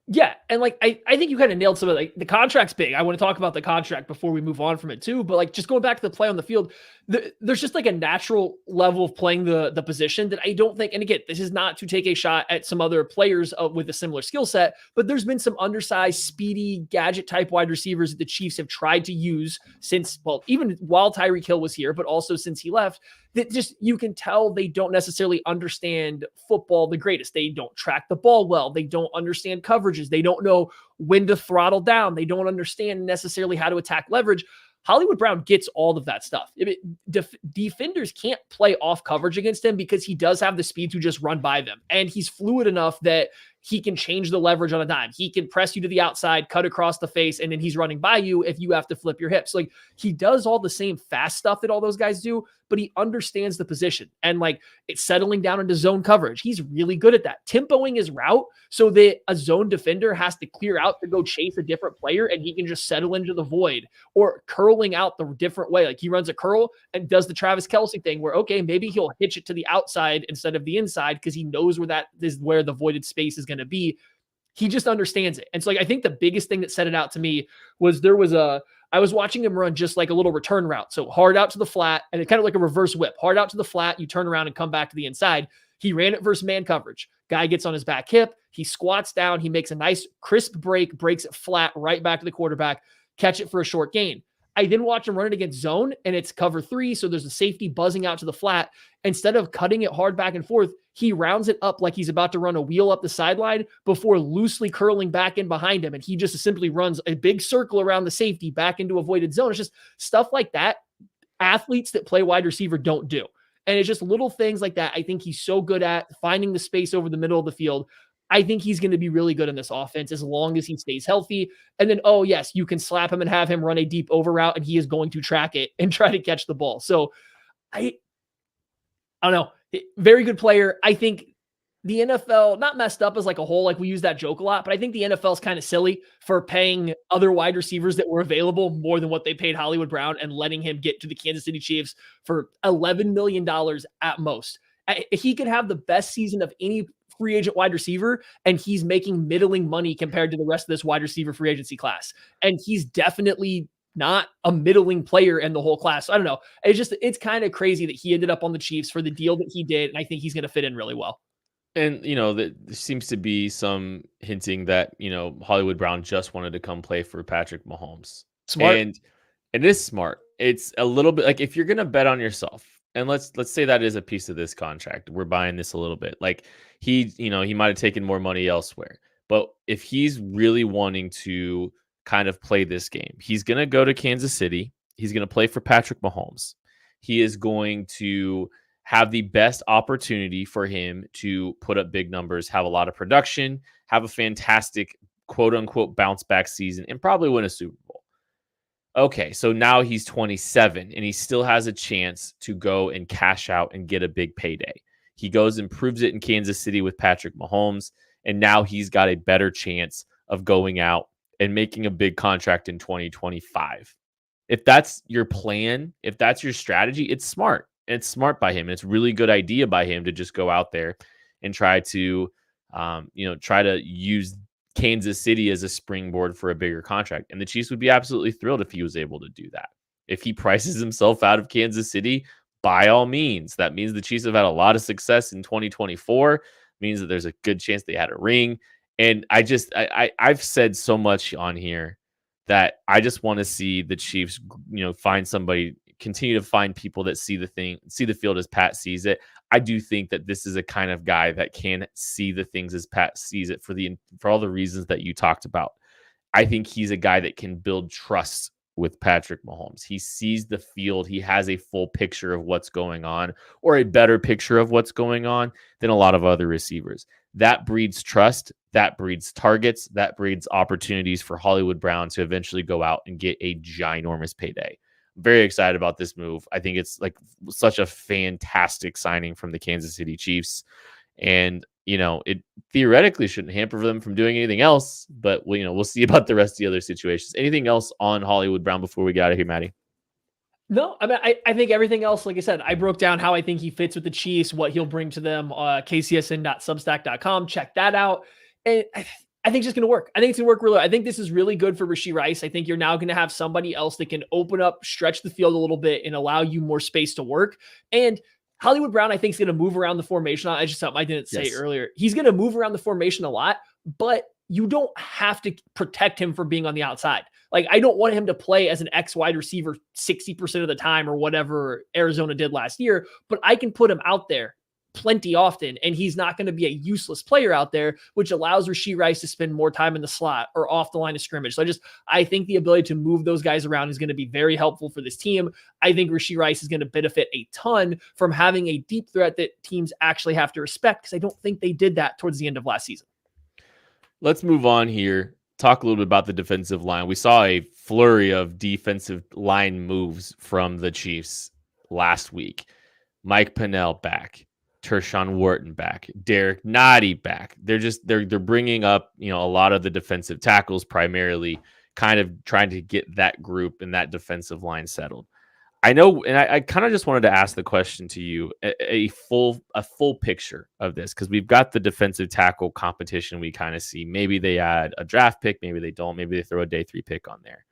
Yeah. And like, I think you kind of nailed some of the contract's big. I want to talk about the contract before we move on from it too. But like, just going back to the play on the field, there's just like a natural level of playing the position that I don't think, and again, this is not to take a shot at some other players with a similar skill set, but there's been some undersized, speedy, gadget type wide receivers that the Chiefs have tried to use since, well, even while Tyreek Hill was here, but also since he left, that just, you can tell they don't necessarily understand football the greatest. They don't track the ball well. They don't understand coverages. They don't know when to throttle down. They don't understand necessarily how to attack leverage. Hollywood Brown gets all of that stuff. Defenders can't play off coverage against him because he does have the speed to just run by them. And he's fluid enough that he can change the leverage on a dime. He can press you to the outside, cut across the face, and then he's running by you if you have to flip your hips. Like, he does all the same fast stuff that all those guys do, but he understands the position. And like, it's settling down into zone coverage. He's really good at that. Tempoing his route so that a zone defender has to clear out to go chase a different player and he can just settle into the void, or curling out the different way. Like, he runs a curl and does the Travis Kelce thing where, okay, maybe he'll hitch it to the outside instead of the inside because he knows where that is, where the voided space is going to be. He just understands it. And so, like, I think the biggest thing that set it out to me was I was watching him run just like a little return route. So hard out to the flat, and it kind of like a reverse whip. Hard out to the flat, you turn around and come back to the inside. He ran it versus man coverage. Guy gets on his back hip. He squats down. He makes a nice crisp break, breaks it flat right back to the quarterback, catch it for a short gain. I then watch him run it against zone, and it's cover 3. So there's a safety buzzing out to the flat. Instead of cutting it hard back and forth, he rounds it up like he's about to run a wheel up the sideline before loosely curling back in behind him. And he just simply runs a big circle around the safety back into a voided zone. It's just stuff like that athletes that play wide receiver don't do. And it's just little things like that. I think he's so good at finding the space over the middle of the field. I think he's going to be really good in this offense as long as he stays healthy. And then, oh yes, you can slap him and have him run a deep over route, and he is going to track it and try to catch the ball. So I don't know. Very good player. I think the NFL, not messed up as like a whole, like we use that joke a lot, but I think the NFL is kind of silly for paying other wide receivers that were available more than what they paid Hollywood Brown and letting him get to the Kansas City Chiefs for $11 million at most. He could have the best season of any free agent wide receiver, and he's making middling money compared to the rest of this wide receiver free agency class. And he's definitely not a middling player in the whole class. So I don't know. It's kind of crazy that he ended up on the Chiefs for the deal that he did. And I think he's going to fit in really well. And, there seems to be some hinting that, Hollywood Brown just wanted to come play for Patrick Mahomes. Smart. And it is smart. It's a little bit like, if you're going to bet on yourself, and let's say that is a piece of this contract, we're buying this a little bit. Like, he might have taken more money elsewhere. But if he's really wanting to kind of play this game, he's going to go to Kansas City. He's going to play for Patrick Mahomes. He is going to have the best opportunity for him to put up big numbers, have a lot of production, have a fantastic quote unquote bounce back season, and probably win a Super Bowl. Okay, so now he's 27 and he still has a chance to go and cash out and get a big payday. He goes and proves it in Kansas City with Patrick Mahomes, and now he's got a better chance of going out and making a big contract in 2025. If that's your plan, if that's your strategy, it's smart. It's smart by him. And it's a really good idea by him to just go out there and try to use Kansas City as a springboard for a bigger contract. And the Chiefs would be absolutely thrilled if he was able to do that. If he prices himself out of Kansas City, by all means. That means the Chiefs have had a lot of success in 2024. Means that there's a good chance they had a ring. And I've said so much on here that I just want to see the Chiefs, find somebody, continue to find people that see the field as Pat sees it. I do think that this is a kind of guy that can see the things as Pat sees it for all the reasons that you talked about. I think he's a guy that can build trust with Patrick Mahomes. He sees the field. He has a full picture of what's going on, or a better picture of what's going on than a lot of other receivers. That breeds trust. That breeds targets. That breeds opportunities for Hollywood Brown to eventually go out and get a ginormous payday. I'm very excited about this move. I think it's like such a fantastic signing from the Kansas City Chiefs. And, it theoretically shouldn't hamper them from doing anything else, but we'll see about the rest of the other situations. Anything else on Hollywood Brown before we get out of here, Maddie? No, I mean, I think everything else, like I said, I broke down how I think he fits with the Chiefs, what he'll bring to them, kcsn.substack.com. Check that out. And I think it's just going to work. I think it's going to work really well. I think this is really good for Rashee Rice. I think you're now going to have somebody else that can open up, stretch the field a little bit, and allow you more space to work. And Hollywood Brown, I think, is going to move around the formation. I just something I didn't say earlier. He's going to move around the formation a lot, but you don't have to protect him for being on the outside. Like, I don't want him to play as an X wide receiver 60% of the time or whatever Arizona did last year, but I can put him out there plenty often, and he's not going to be a useless player out there, which allows Rashee Rice to spend more time in the slot or off the line of scrimmage. So I think the ability to move those guys around is going to be very helpful for this team. I think Rashee Rice is going to benefit a ton from having a deep threat that teams actually have to respect, because I don't think they did that towards the end of last season. Let's move on here. Talk a little bit about the defensive line. We saw a flurry of defensive line moves from the Chiefs last week. Mike Pennell back, Tershawn Wharton back, Derek Nottie back. They're bringing up, a lot of the defensive tackles, primarily kind of trying to get that group and that defensive line settled. I know, and I kind of just wanted to ask the question to you, a full picture of this, because we've got the defensive tackle competition we kind of see. Maybe they add a draft pick, maybe they don't, maybe they throw a day 3 pick on there.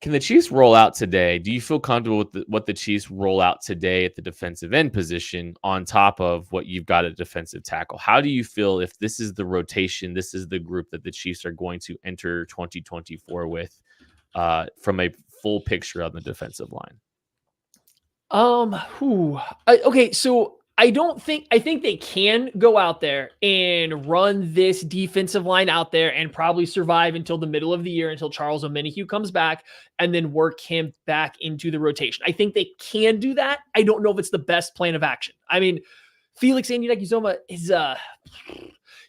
Can the Chiefs roll out today? Do you feel comfortable with what the Chiefs roll out today at the defensive end position on top of what you've got at defensive tackle? How do you feel if this is the rotation, this is the group that the Chiefs are going to enter 2024 with from a full picture on the defensive line? Okay, so I think they can go out there and run this defensive line out there and probably survive until the middle of the year, until Charles Omenihu comes back, and then work him back into the rotation. I think they can do that. I don't know if it's the best plan of action. I mean, Felix Anudike-Uzomah is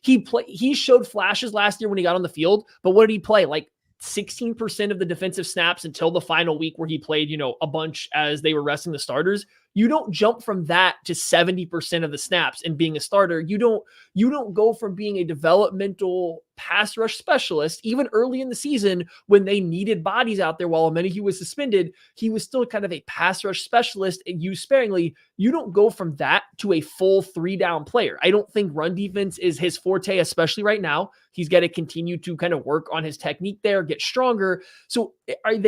he showed flashes last year when he got on the field, but what did he play? Like 16% of the defensive snaps until the final week where he played, a bunch as they were resting the starters. You don't jump from that to 70% of the snaps and being a starter. You don't go from being a developmental pass rush specialist, even early in the season when they needed bodies out there while Omenihu was suspended. He was still kind of a pass rush specialist and used sparingly. You don't go from that to a full 3-down player. I don't think run defense is his forte, especially right now. He's got to continue to kind of work on his technique there, get stronger. So would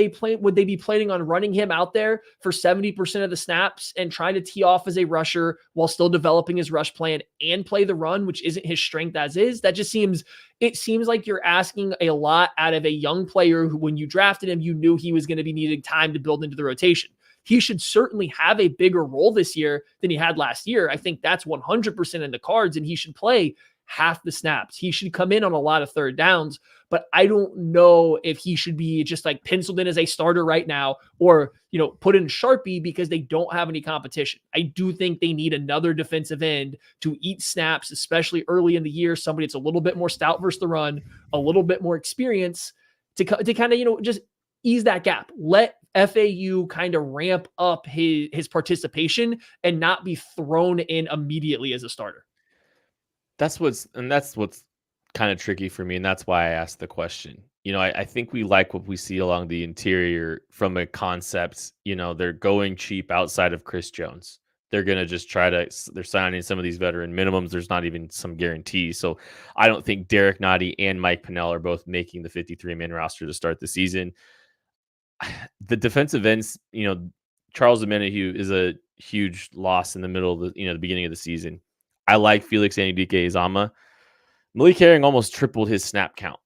they be planning on running him out there for 70% of the snaps and trying to tee off as a rusher while still developing his rush plan and play the run, which isn't his strength as is? That just seems like you're asking a lot out of a young player who, when you drafted him, you knew he was going to be needing time to build into the rotation. He should certainly have a bigger role this year than he had last year. I think that's 100% in the cards, and he should play half the snaps. He should come in on a lot of third downs, but I don't know if he should be just like penciled in as a starter right now or, put in Sharpie because they don't have any competition. I do think they need another defensive end to eat snaps, especially early in the year, somebody that's a little bit more stout versus the run, a little bit more experience to kind of, just ease that gap. Let FAU kind of ramp up his participation and not be thrown in immediately as a starter. That's what's kind of tricky for me, and that's why I asked the question. I think we like what we see along the interior from a concept. They're going cheap outside of Chris Jones. They're going to just they're signing some of these veteran minimums. There's not even some guarantees. So I don't think Derek Nottie and Mike Pennell are both making the 53-man roster to start the season. The defensive ends, Charles Omenihu is a huge loss in the middle of the beginning of the season. I like Felix Anudike-Uzomah. Malik Herring almost tripled his snap count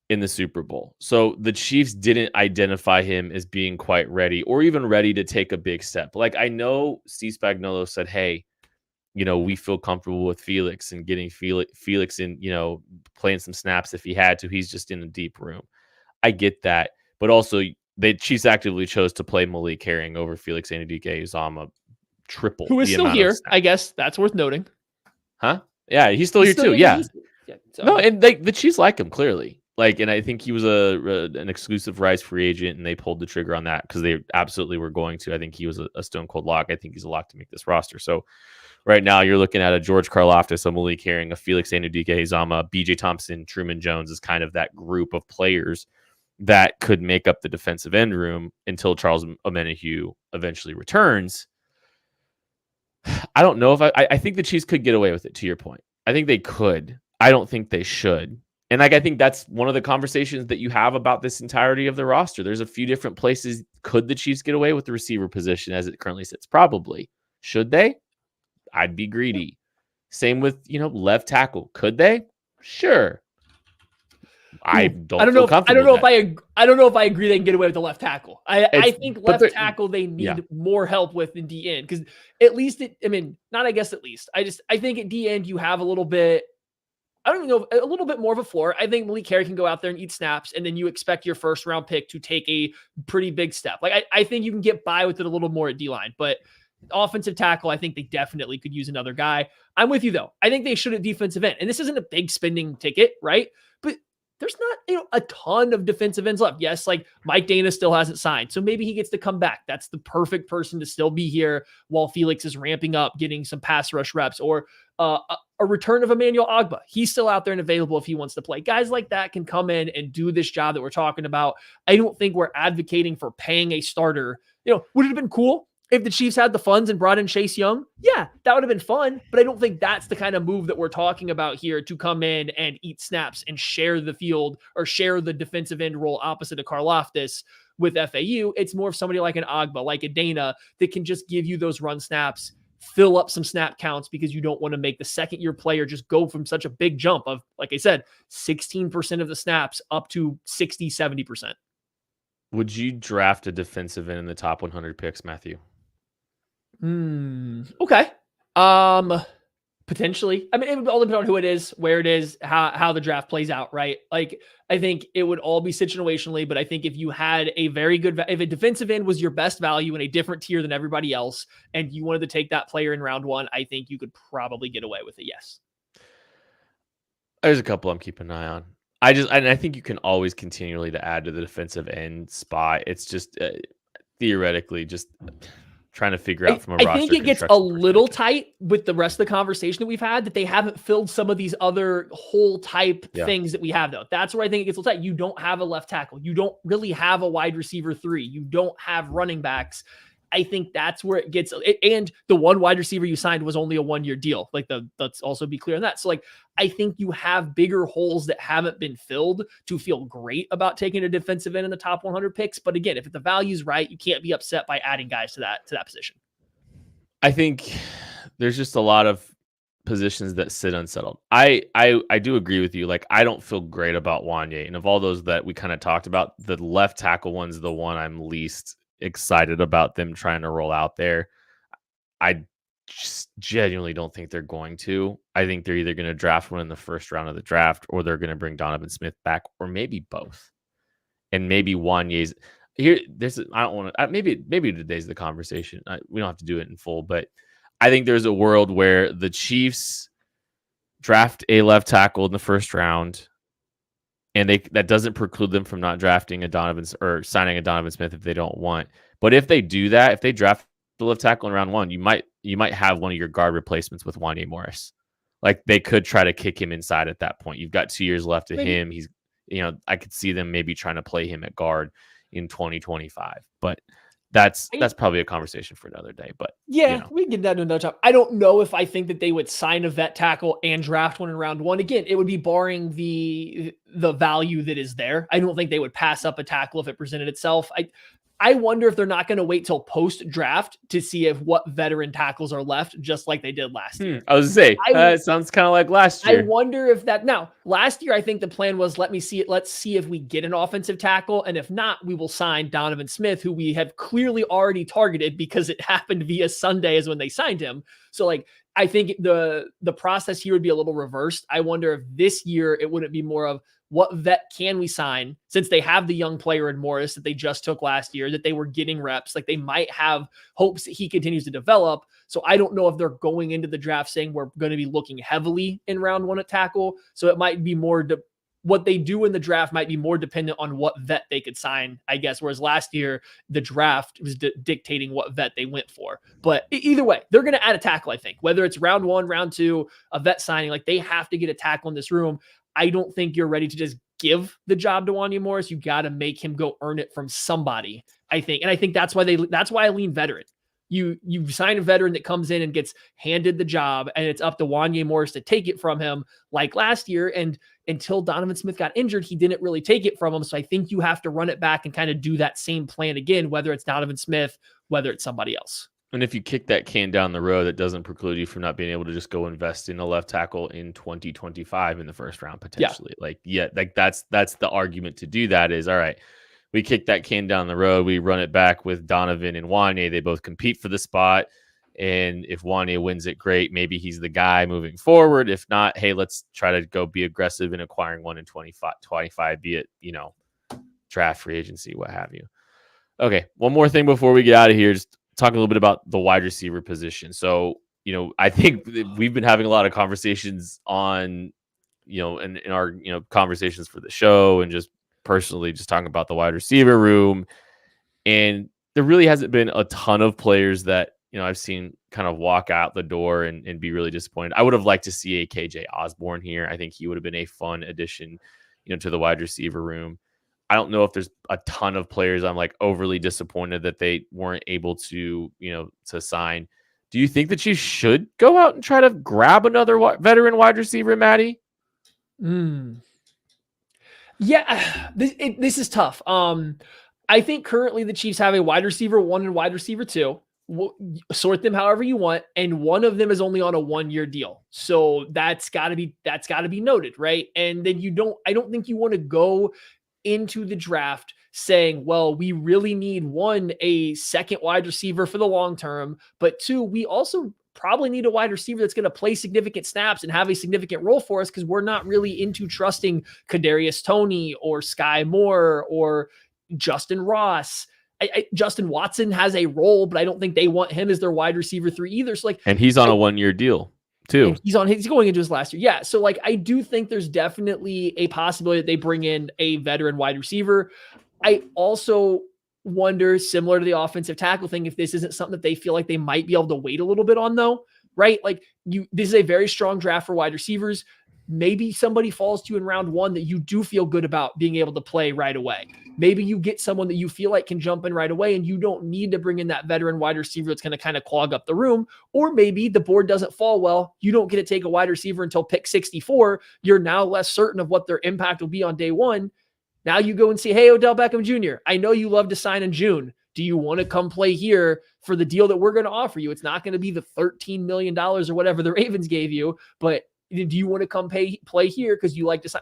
in the Super Bowl. So the Chiefs didn't identify him as being quite ready or even ready to take a big step. Like, I know Steve Spagnuolo said, hey, we feel comfortable with Felix and getting Felix in, playing some snaps if he had to. He's just in a deep room. I get that. But also, the Chiefs actively chose to play Malik Herring over Felix Anudike-Uzomah triple. Who is still here. I guess that's worth noting. Huh? Yeah, he's still here too. Yeah. So. No, and the Chiefs like him clearly. And I think he was an exclusive Rice free agent, and they pulled the trigger on that because they absolutely were going to. I think he was a stone cold lock. I think he's a lock to make this roster. So right now you're looking at a George Karlaftis, a Malik Herring, a Felix Anudike-Uzomah, BJ Thompson, Truman Jones is kind of that group of players that could make up the defensive end room until Charles Omenihu eventually returns. I don't know if I think the Chiefs could get away with it, to your point. I think they could. I don't think they should. And I think that's one of the conversations that you have about this entirety of the roster. There's a few different places. Could the Chiefs get away with the receiver position as it currently sits? Probably. Should they? I'd be greedy. Same with, left tackle. Could they? Sure. I don't feel comfortable. I don't know if I agree they can get away with the left tackle. I think left tackle they need more help with in D end, because at least I think at D end you have a little bit. I don't even know, a little bit more of a floor. I think Malik Harry can go out there and eat snaps, and then you expect your first round pick to take a pretty big step. Like I think you can get by with it a little more at D-line, but offensive tackle, I think they definitely could use another guy. I'm with you though. I think they should at defensive end, and this isn't a big spending ticket, right? But there's not, a ton of defensive ends left. Yes, like Mike Dana still hasn't signed, so maybe he gets to come back. That's the perfect person to still be here while Felix is ramping up, getting some pass rush reps, or a return of Emmanuel Ogbah. He's still out there and available if he wants to play. Guys like that can come in and do this job that we're talking about. I don't think we're advocating for paying a starter. Would it have been cool if the Chiefs had the funds and brought in Chase Young? Yeah, that would have been fun, but I don't think that's the kind of move that we're talking about here, to come in and eat snaps and share the field or share the defensive end role opposite of Karlaftis with FAU. It's more of somebody like an Ogbah, like a Dana, that can just give you those run snaps, fill up some snap counts, because you don't want to make the second-year player just go from such a big jump of, like I said, 16% of the snaps up to 60, 70%. Would you draft a defensive end in the top 100 picks, Matthew? Okay. Potentially. I mean, it would all depend on who it is, where it is, how the draft plays out, right? Like, I think it would all be situationally, but I think if you had a very good, if a defensive end was your best value in a different tier than everybody else, and you wanted to take that player in round one, I think you could probably get away with it. Yes. There's a couple I'm keeping an eye on. I think you can always continually to add to the defensive end spot. It's just theoretically just trying to figure out from a roster. I think it gets a little tight with the rest of the conversation that we've had, that they haven't filled some of these other whole type things that we have, though. That's where I think it gets a little tight. You don't have a left tackle. You don't really have a wide receiver 3. You don't have running backs. I think that's where it gets, and the one wide receiver you signed was only a 1-year deal. Like, let's also be clear on that. So, like, I think you have bigger holes that haven't been filled to feel great about taking a defensive end in the top 100 picks. But again, if the value's right, you can't be upset by adding guys to that position. I think there's just a lot of positions that sit unsettled. I do agree with you. Like, I don't feel great about Wanye, and of all those that we kind of talked about, the left tackle one's the one I'm least excited about them trying to roll out there. I just genuinely don't think they're going to. I think they're either going to draft one in the first round of the draft, or they're going to bring Donovan Smith back, or maybe both. And maybe Wanye's here. I don't want to. Maybe today's the conversation. We don't have to do it in full, but I think there's a world where the Chiefs draft a left tackle in the first round, and that doesn't preclude them from not drafting or signing a Donovan Smith if they don't want. But if they do that, if they draft the left tackle in round one, you might have one of your guard replacements with Wanye Morris. Like, they could try to kick him inside at that point. You've got 2 years left of him. He's, I could see them maybe trying to play him at guard in 2025. But that's probably a conversation for another day. But yeah, we can get that into another time. I don't know if I think that they would sign a vet tackle and draft one in round one. Again, it would be barring the value that is there. I don't think they would pass up a tackle if it presented itself. I wonder if they're not going to wait till post-draft to see if what veteran tackles are left, just like they did last year. I was going to say, it sounds kind of like last year. I wonder if last year, I think the plan was, let's see if we get an offensive tackle. And if not, we will sign Donovan Smith, who we have clearly already targeted because it happened via Sunday is when they signed him. So, like, I think the process here would be a little reversed. I wonder if this year it wouldn't be more of, what vet can we sign, since they have the young player in Morris that they just took last year, that they were getting reps. Like, they might have hopes that he continues to develop. So I don't know if they're going into the draft saying we're going to be looking heavily in round one at tackle. So it might be more what they do in the draft might be more dependent on what vet they could sign, I guess. Whereas last year, the draft was dictating what vet they went for. But either way, they're going to add a tackle, I think. Whether it's round one, round two, a vet signing, like, they have to get a tackle in this room. I don't think you're ready to just give the job to Wanye Morris. You got to make him go earn it from somebody, I think. And I think that's why I lean veteran. You sign a veteran that comes in and gets handed the job, and it's up to Wanye Morris to take it from him, like last year. And until Donovan Smith got injured, he didn't really take it from him. So I think you have to run it back and kind of do that same plan again, whether it's Donovan Smith, whether it's somebody else. And if you kick that can down the road, that doesn't preclude you from not being able to just go invest in a left tackle in 2025 in the first round potentially. That's the argument to do that is, all right, we kick that can down the road, we run it back with Donovan and Wanye. They both compete for the spot. And if Wanye wins it, great. Maybe he's the guy moving forward. If not, hey, let's try to go be aggressive in acquiring one in 25, be it, draft, free agency, what have you. Okay, one more thing before we get out of here. Just talk a little bit about the wide receiver position. So, I think we've been having a lot of conversations on, in our, conversations for the show and just personally just talking about the wide receiver room. And there really hasn't been a ton of players that, I've seen kind of walk out the door and be really disappointed. I would have liked to see a KJ Osborne here. I think he would have been a fun addition, to the wide receiver room. I don't know if there's a ton of players I'm like overly disappointed that they weren't able to, to sign. Do you think that you should go out and try to grab another veteran wide receiver, Maddie? Yeah, this is tough. I think currently the Chiefs have a wide receiver 1 and wide receiver 2. Sort them however you want, and one of them is only on a 1-year deal. So that's got to be noted, right? And then I don't think you want to go into the draft saying, well, we really need 1, a second wide receiver for the long term, but 2, we also probably need a wide receiver that's going to play significant snaps and have a significant role for us because we're not really into trusting Kadarius Toney or Sky Moore or Justin Ross. Justin Watson has a role, but I don't think they want him as their wide receiver 3 either. So and he's on a 1-year deal too. He's going into his last year. Yeah. So I do think there's definitely a possibility that they bring in a veteran wide receiver. I also wonder, similar to the offensive tackle thing, if this isn't something that they feel like they might be able to wait a little bit on though, right? This is a very strong draft for wide receivers. Maybe somebody falls to you in round 1 that you do feel good about being able to play right away. Maybe you get someone that you feel like can jump in right away and you don't need to bring in that veteran wide receiver that's going to kind of clog up the room. Or maybe the board doesn't fall well. You don't get to take a wide receiver until pick 64. You're now less certain of what their impact will be on day 1. Now you go and say, hey, Odell Beckham Jr., I know you love to sign in June. Do you want to come play here for the deal that we're going to offer you? It's not going to be the $13 million or whatever the Ravens gave you, but do you want to come play here because you like to sign?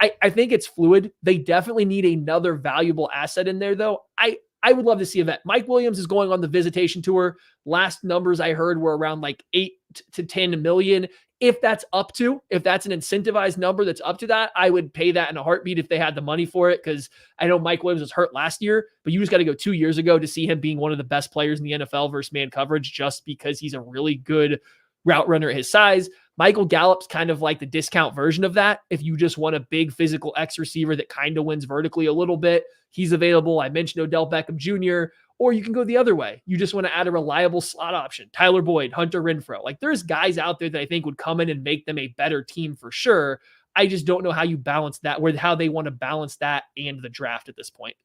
I think it's fluid. They definitely need another valuable asset in there, though. I would love to see a vet. Mike Williams is going on the visitation tour. Last numbers I heard were around 8 to 10 million. If that's an incentivized number that's up to that, I would pay that in a heartbeat if they had the money for it, because I know Mike Williams was hurt last year, but you just got to go 2 years ago to see him being one of the best players in the NFL versus man coverage just because he's a really good route runner at his size. Michael Gallup's kind of like the discount version of that. If you just want a big physical X receiver that kind of wins vertically a little bit, he's available. I mentioned Odell Beckham Jr., or you can go the other way. You just want to add a reliable slot option. Tyler Boyd, Hunter Renfrow. There's guys out there that I think would come in and make them a better team for sure. I just don't know how you balance that, how they want to balance that and the draft at this point.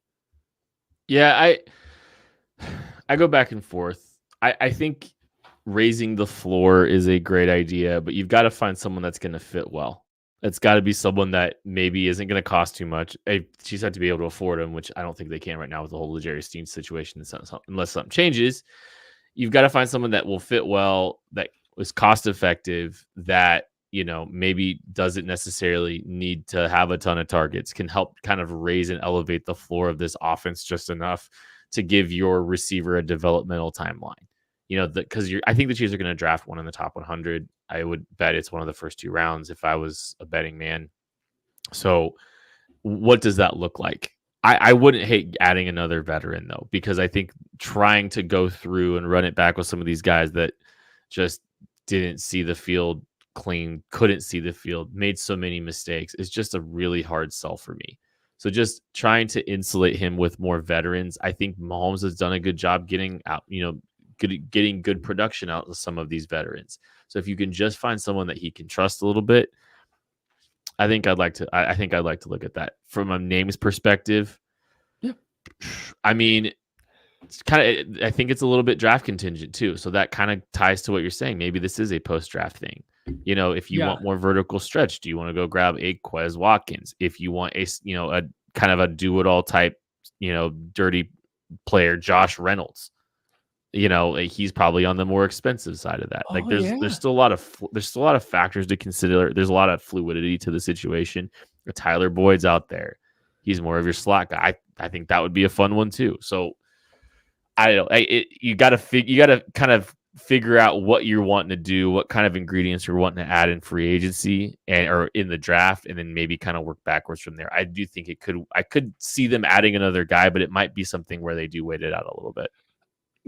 Yeah, I go back and forth. I think raising the floor is a great idea, but you've got to find someone that's going to fit well. It's got to be someone that maybe isn't going to cost too much. She's had to be able to afford them, which I don't think they can right now with the whole L'Jarius Sneed situation. Unless something changes, you've got to find someone that will fit well, that is cost effective, that maybe doesn't necessarily need to have a ton of targets, can help kind of raise and elevate the floor of this offense just enough to give your receiver a developmental timeline. Because I think the Chiefs are going to draft one in the top 100. I would bet it's one of the first 2 rounds if I was a betting man. So what does that look like? I wouldn't hate adding another veteran, though, because I think trying to go through and run it back with some of these guys that just didn't see the field clean, couldn't see the field, made so many mistakes is just a really hard sell for me. So just trying to insulate him with more veterans. I think Mahomes has done a good job getting out, getting good production out of some of these veterans. So if you can just find someone that he can trust a little bit, I think I'd like to look at that from a names perspective. Yeah. I mean, it's I think it's a little bit draft contingent too. So that kind of ties to what you're saying. Maybe this is a post-draft thing. If you want more vertical stretch, do you want to go grab a Quez Watkins? If you want a kind of a do-it-all type, dirty player, Josh Reynolds. like he's probably on the more expensive side of that. Like Oh, there's yeah. still a lot of factors to consider. There's a lot of fluidity to the situation. Tyler Boyd's out there. He's more of your slot guy. I think that would be a fun one too. So I don't know. You got to kind of figure out what you're wanting to do, what kind of ingredients you're wanting to add in free agency or in the draft, and then maybe kind of work backwards from there. I do think I could see them adding another guy, but it might be something where they do wait it out a little bit.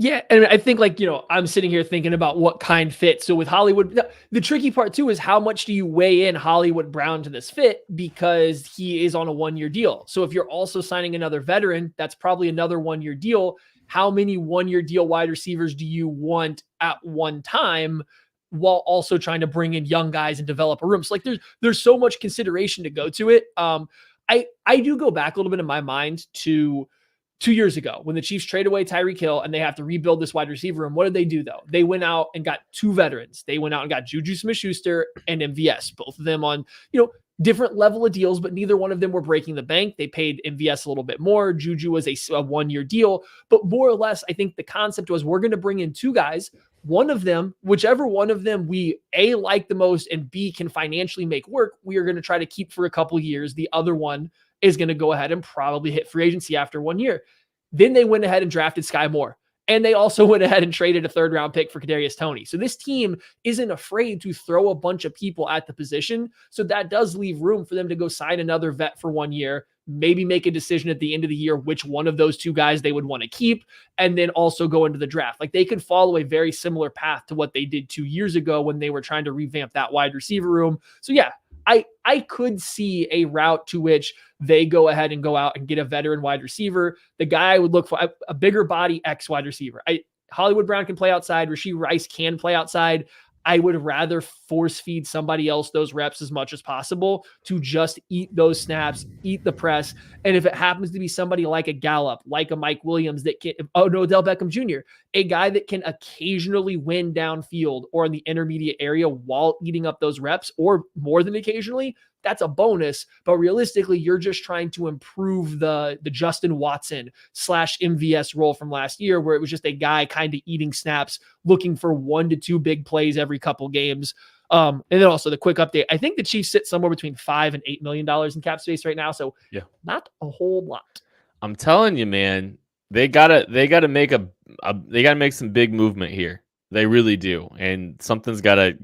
Yeah, and I think I'm sitting here thinking about what kind fits. So with Hollywood, the tricky part too is how much do you weigh in Hollywood Brown to this fit because he is on a 1-year deal. So if you're also signing another veteran, that's probably another 1-year deal. How many 1-year deal wide receivers do you want at one time while also trying to bring in young guys and develop a room? So there's so much consideration to go to it. I do go back a little bit in my mind to 2 years ago when the Chiefs trade away Tyreek Hill and they have to rebuild this wide receiver room. What did they do though? They went out and got 2 veterans. They went out and got Juju Smith-Schuster and MVS, both of them on, different level of deals, but neither one of them were breaking the bank. They paid MVS a little bit more. Juju was a 1-year deal, but more or less, I think the concept was we're going to bring in 2 guys. One of them, whichever one of them we A, like the most and B, can financially make work, we are going to try to keep for a couple years. The other one is going to go ahead and probably hit free agency after 1 year. Then they went ahead and drafted Sky Moore. And they also went ahead and traded a 3rd-round pick for Kadarius Toney. So this team isn't afraid to throw a bunch of people at the position. So that does leave room for them to go sign another vet for 1 year, maybe make a decision at the end of the year which one of those 2 guys they would want to keep, and then also go into the draft. Like they could follow a very similar path to what they did 2 years ago when they were trying to revamp that wide receiver room. So yeah, I could see a route to which they go ahead and go out and get a veteran wide receiver. The guy I would look for a bigger body X wide receiver. Hollywood Brown can play outside. Rashee Rice can play outside. I would rather force feed somebody else those reps as much as possible to just eat those snaps, eat the press. And if it happens to be somebody like a Gallup, like a Mike Williams that can, Odell Beckham Jr., a guy that can occasionally win downfield or in the intermediate area while eating up those reps, or more than occasionally, that's a bonus. But realistically, you're just trying to improve the Justin Watson / MVS role from last year, where it was just a guy kind of eating snaps, looking for 1 to 2 big plays every couple games. And then also the quick update. I think the Chiefs sit somewhere between $5 and $8 million in cap space right now. So yeah, not a whole lot. I'm telling you, man, they gotta make some big movement here. They really do. And something's gotta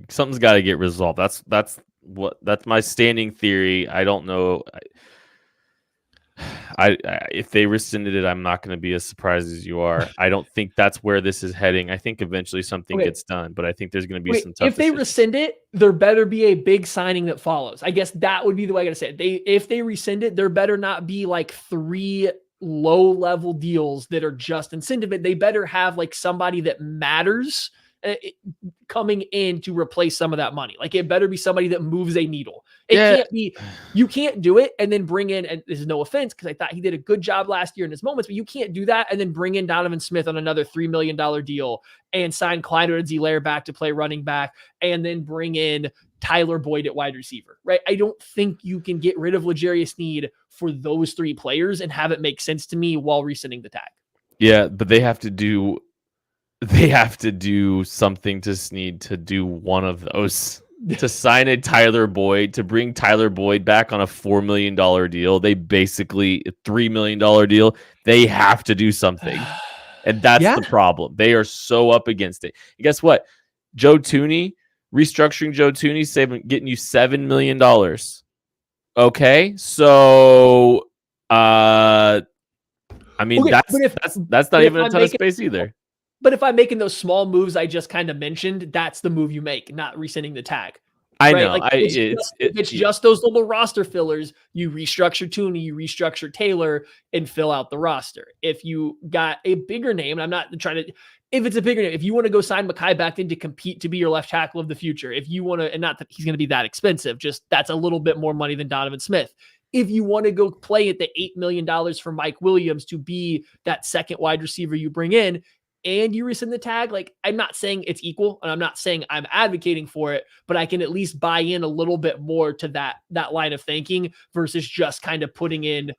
get resolved. That's my standing theory. I don't know. I if they rescinded it, I'm not going to be as surprised as you are. I don't think that's where this is heading. I think eventually something gets done, but I think there's going to be some tough If they rescind it, there better be a big signing that follows. I guess that would be the way I got to say it. If they rescind it, there better not be like 3 low-level deals that are just incentive. They better have like somebody that matters coming in to replace some of that money. Like it better be somebody that moves a needle. It can't be, you can't do it and then bring in, and this is no offense because I thought he did a good job last year in his moments, but you can't do that and then bring in Donovan Smith on another $3 million deal and sign Clyde Edwards-Helaire back to play running back and then bring in Tyler Boyd at wide receiver, right? I don't think you can get rid of L'Jarius Sneed for those 3 players and have it make sense to me while rescinding the tag. Yeah, but they have to do something to Sneed to do one of those. To sign a Tyler Boyd, to bring Tyler Boyd back on a $4 million deal, they basically a $3 million deal. They have to do something, and that's the problem. They are so up against it. And guess what? Joe Thuney, restructuring Joe Thuney, getting you $7 million. Okay, so I mean that's not even a ton of space either. But if I'm making those small moves I just kind of mentioned, that's the move you make, not rescinding the tag. I know. Like it's just those little roster fillers. You restructure Thuney, you restructure Taylor, and fill out the roster. If you got a bigger name, and I'm not trying to, if it's a bigger name, if you want to go sign Mekhi Becton to compete to be your left tackle of the future, if you want to, and not that he's going to be that expensive, just that's a little bit more money than Donovan Smith. If you want to go play at the $8 million for Mike Williams to be that second wide receiver you bring in, and you rescind the tag, like I'm not saying it's equal, and I'm not saying I'm advocating for it, but I can at least buy in a little bit more to that line of thinking versus just kind of putting in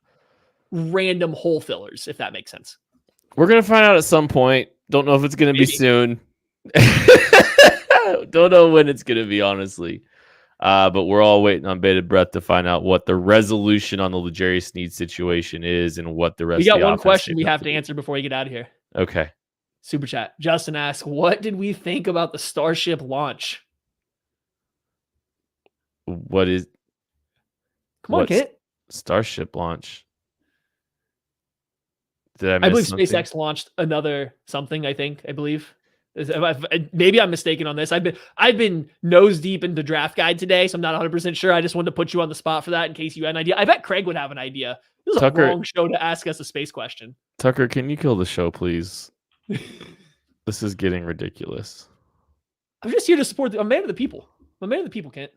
random hole fillers, if that makes sense. We're gonna find out at some point. Don't know if it's going to be soon. Don't know when it's going to be, honestly. But we're all waiting on bated breath to find out what the resolution on the L'Jarius Sneed situation is and what the rest. We got of the one offense question we shapes up have to be. answer before we get out of here. Okay. Super chat. Justin asks, what did we think about the Starship launch? What is? Come on, Kit. Starship launch. Did I believe something? SpaceX launched another something. I believe. Maybe I'm mistaken on this. I've been nose deep into draft guide today, so I'm not 100% sure. I just wanted to put you on the spot for that in case you had an idea. I bet Craig would have an idea. This is a wrong show to ask us a space question. Tucker, can you kill the show, please? This is getting ridiculous. I'm just here to support. I'm a man of the people. I'm a man of the people, Kent.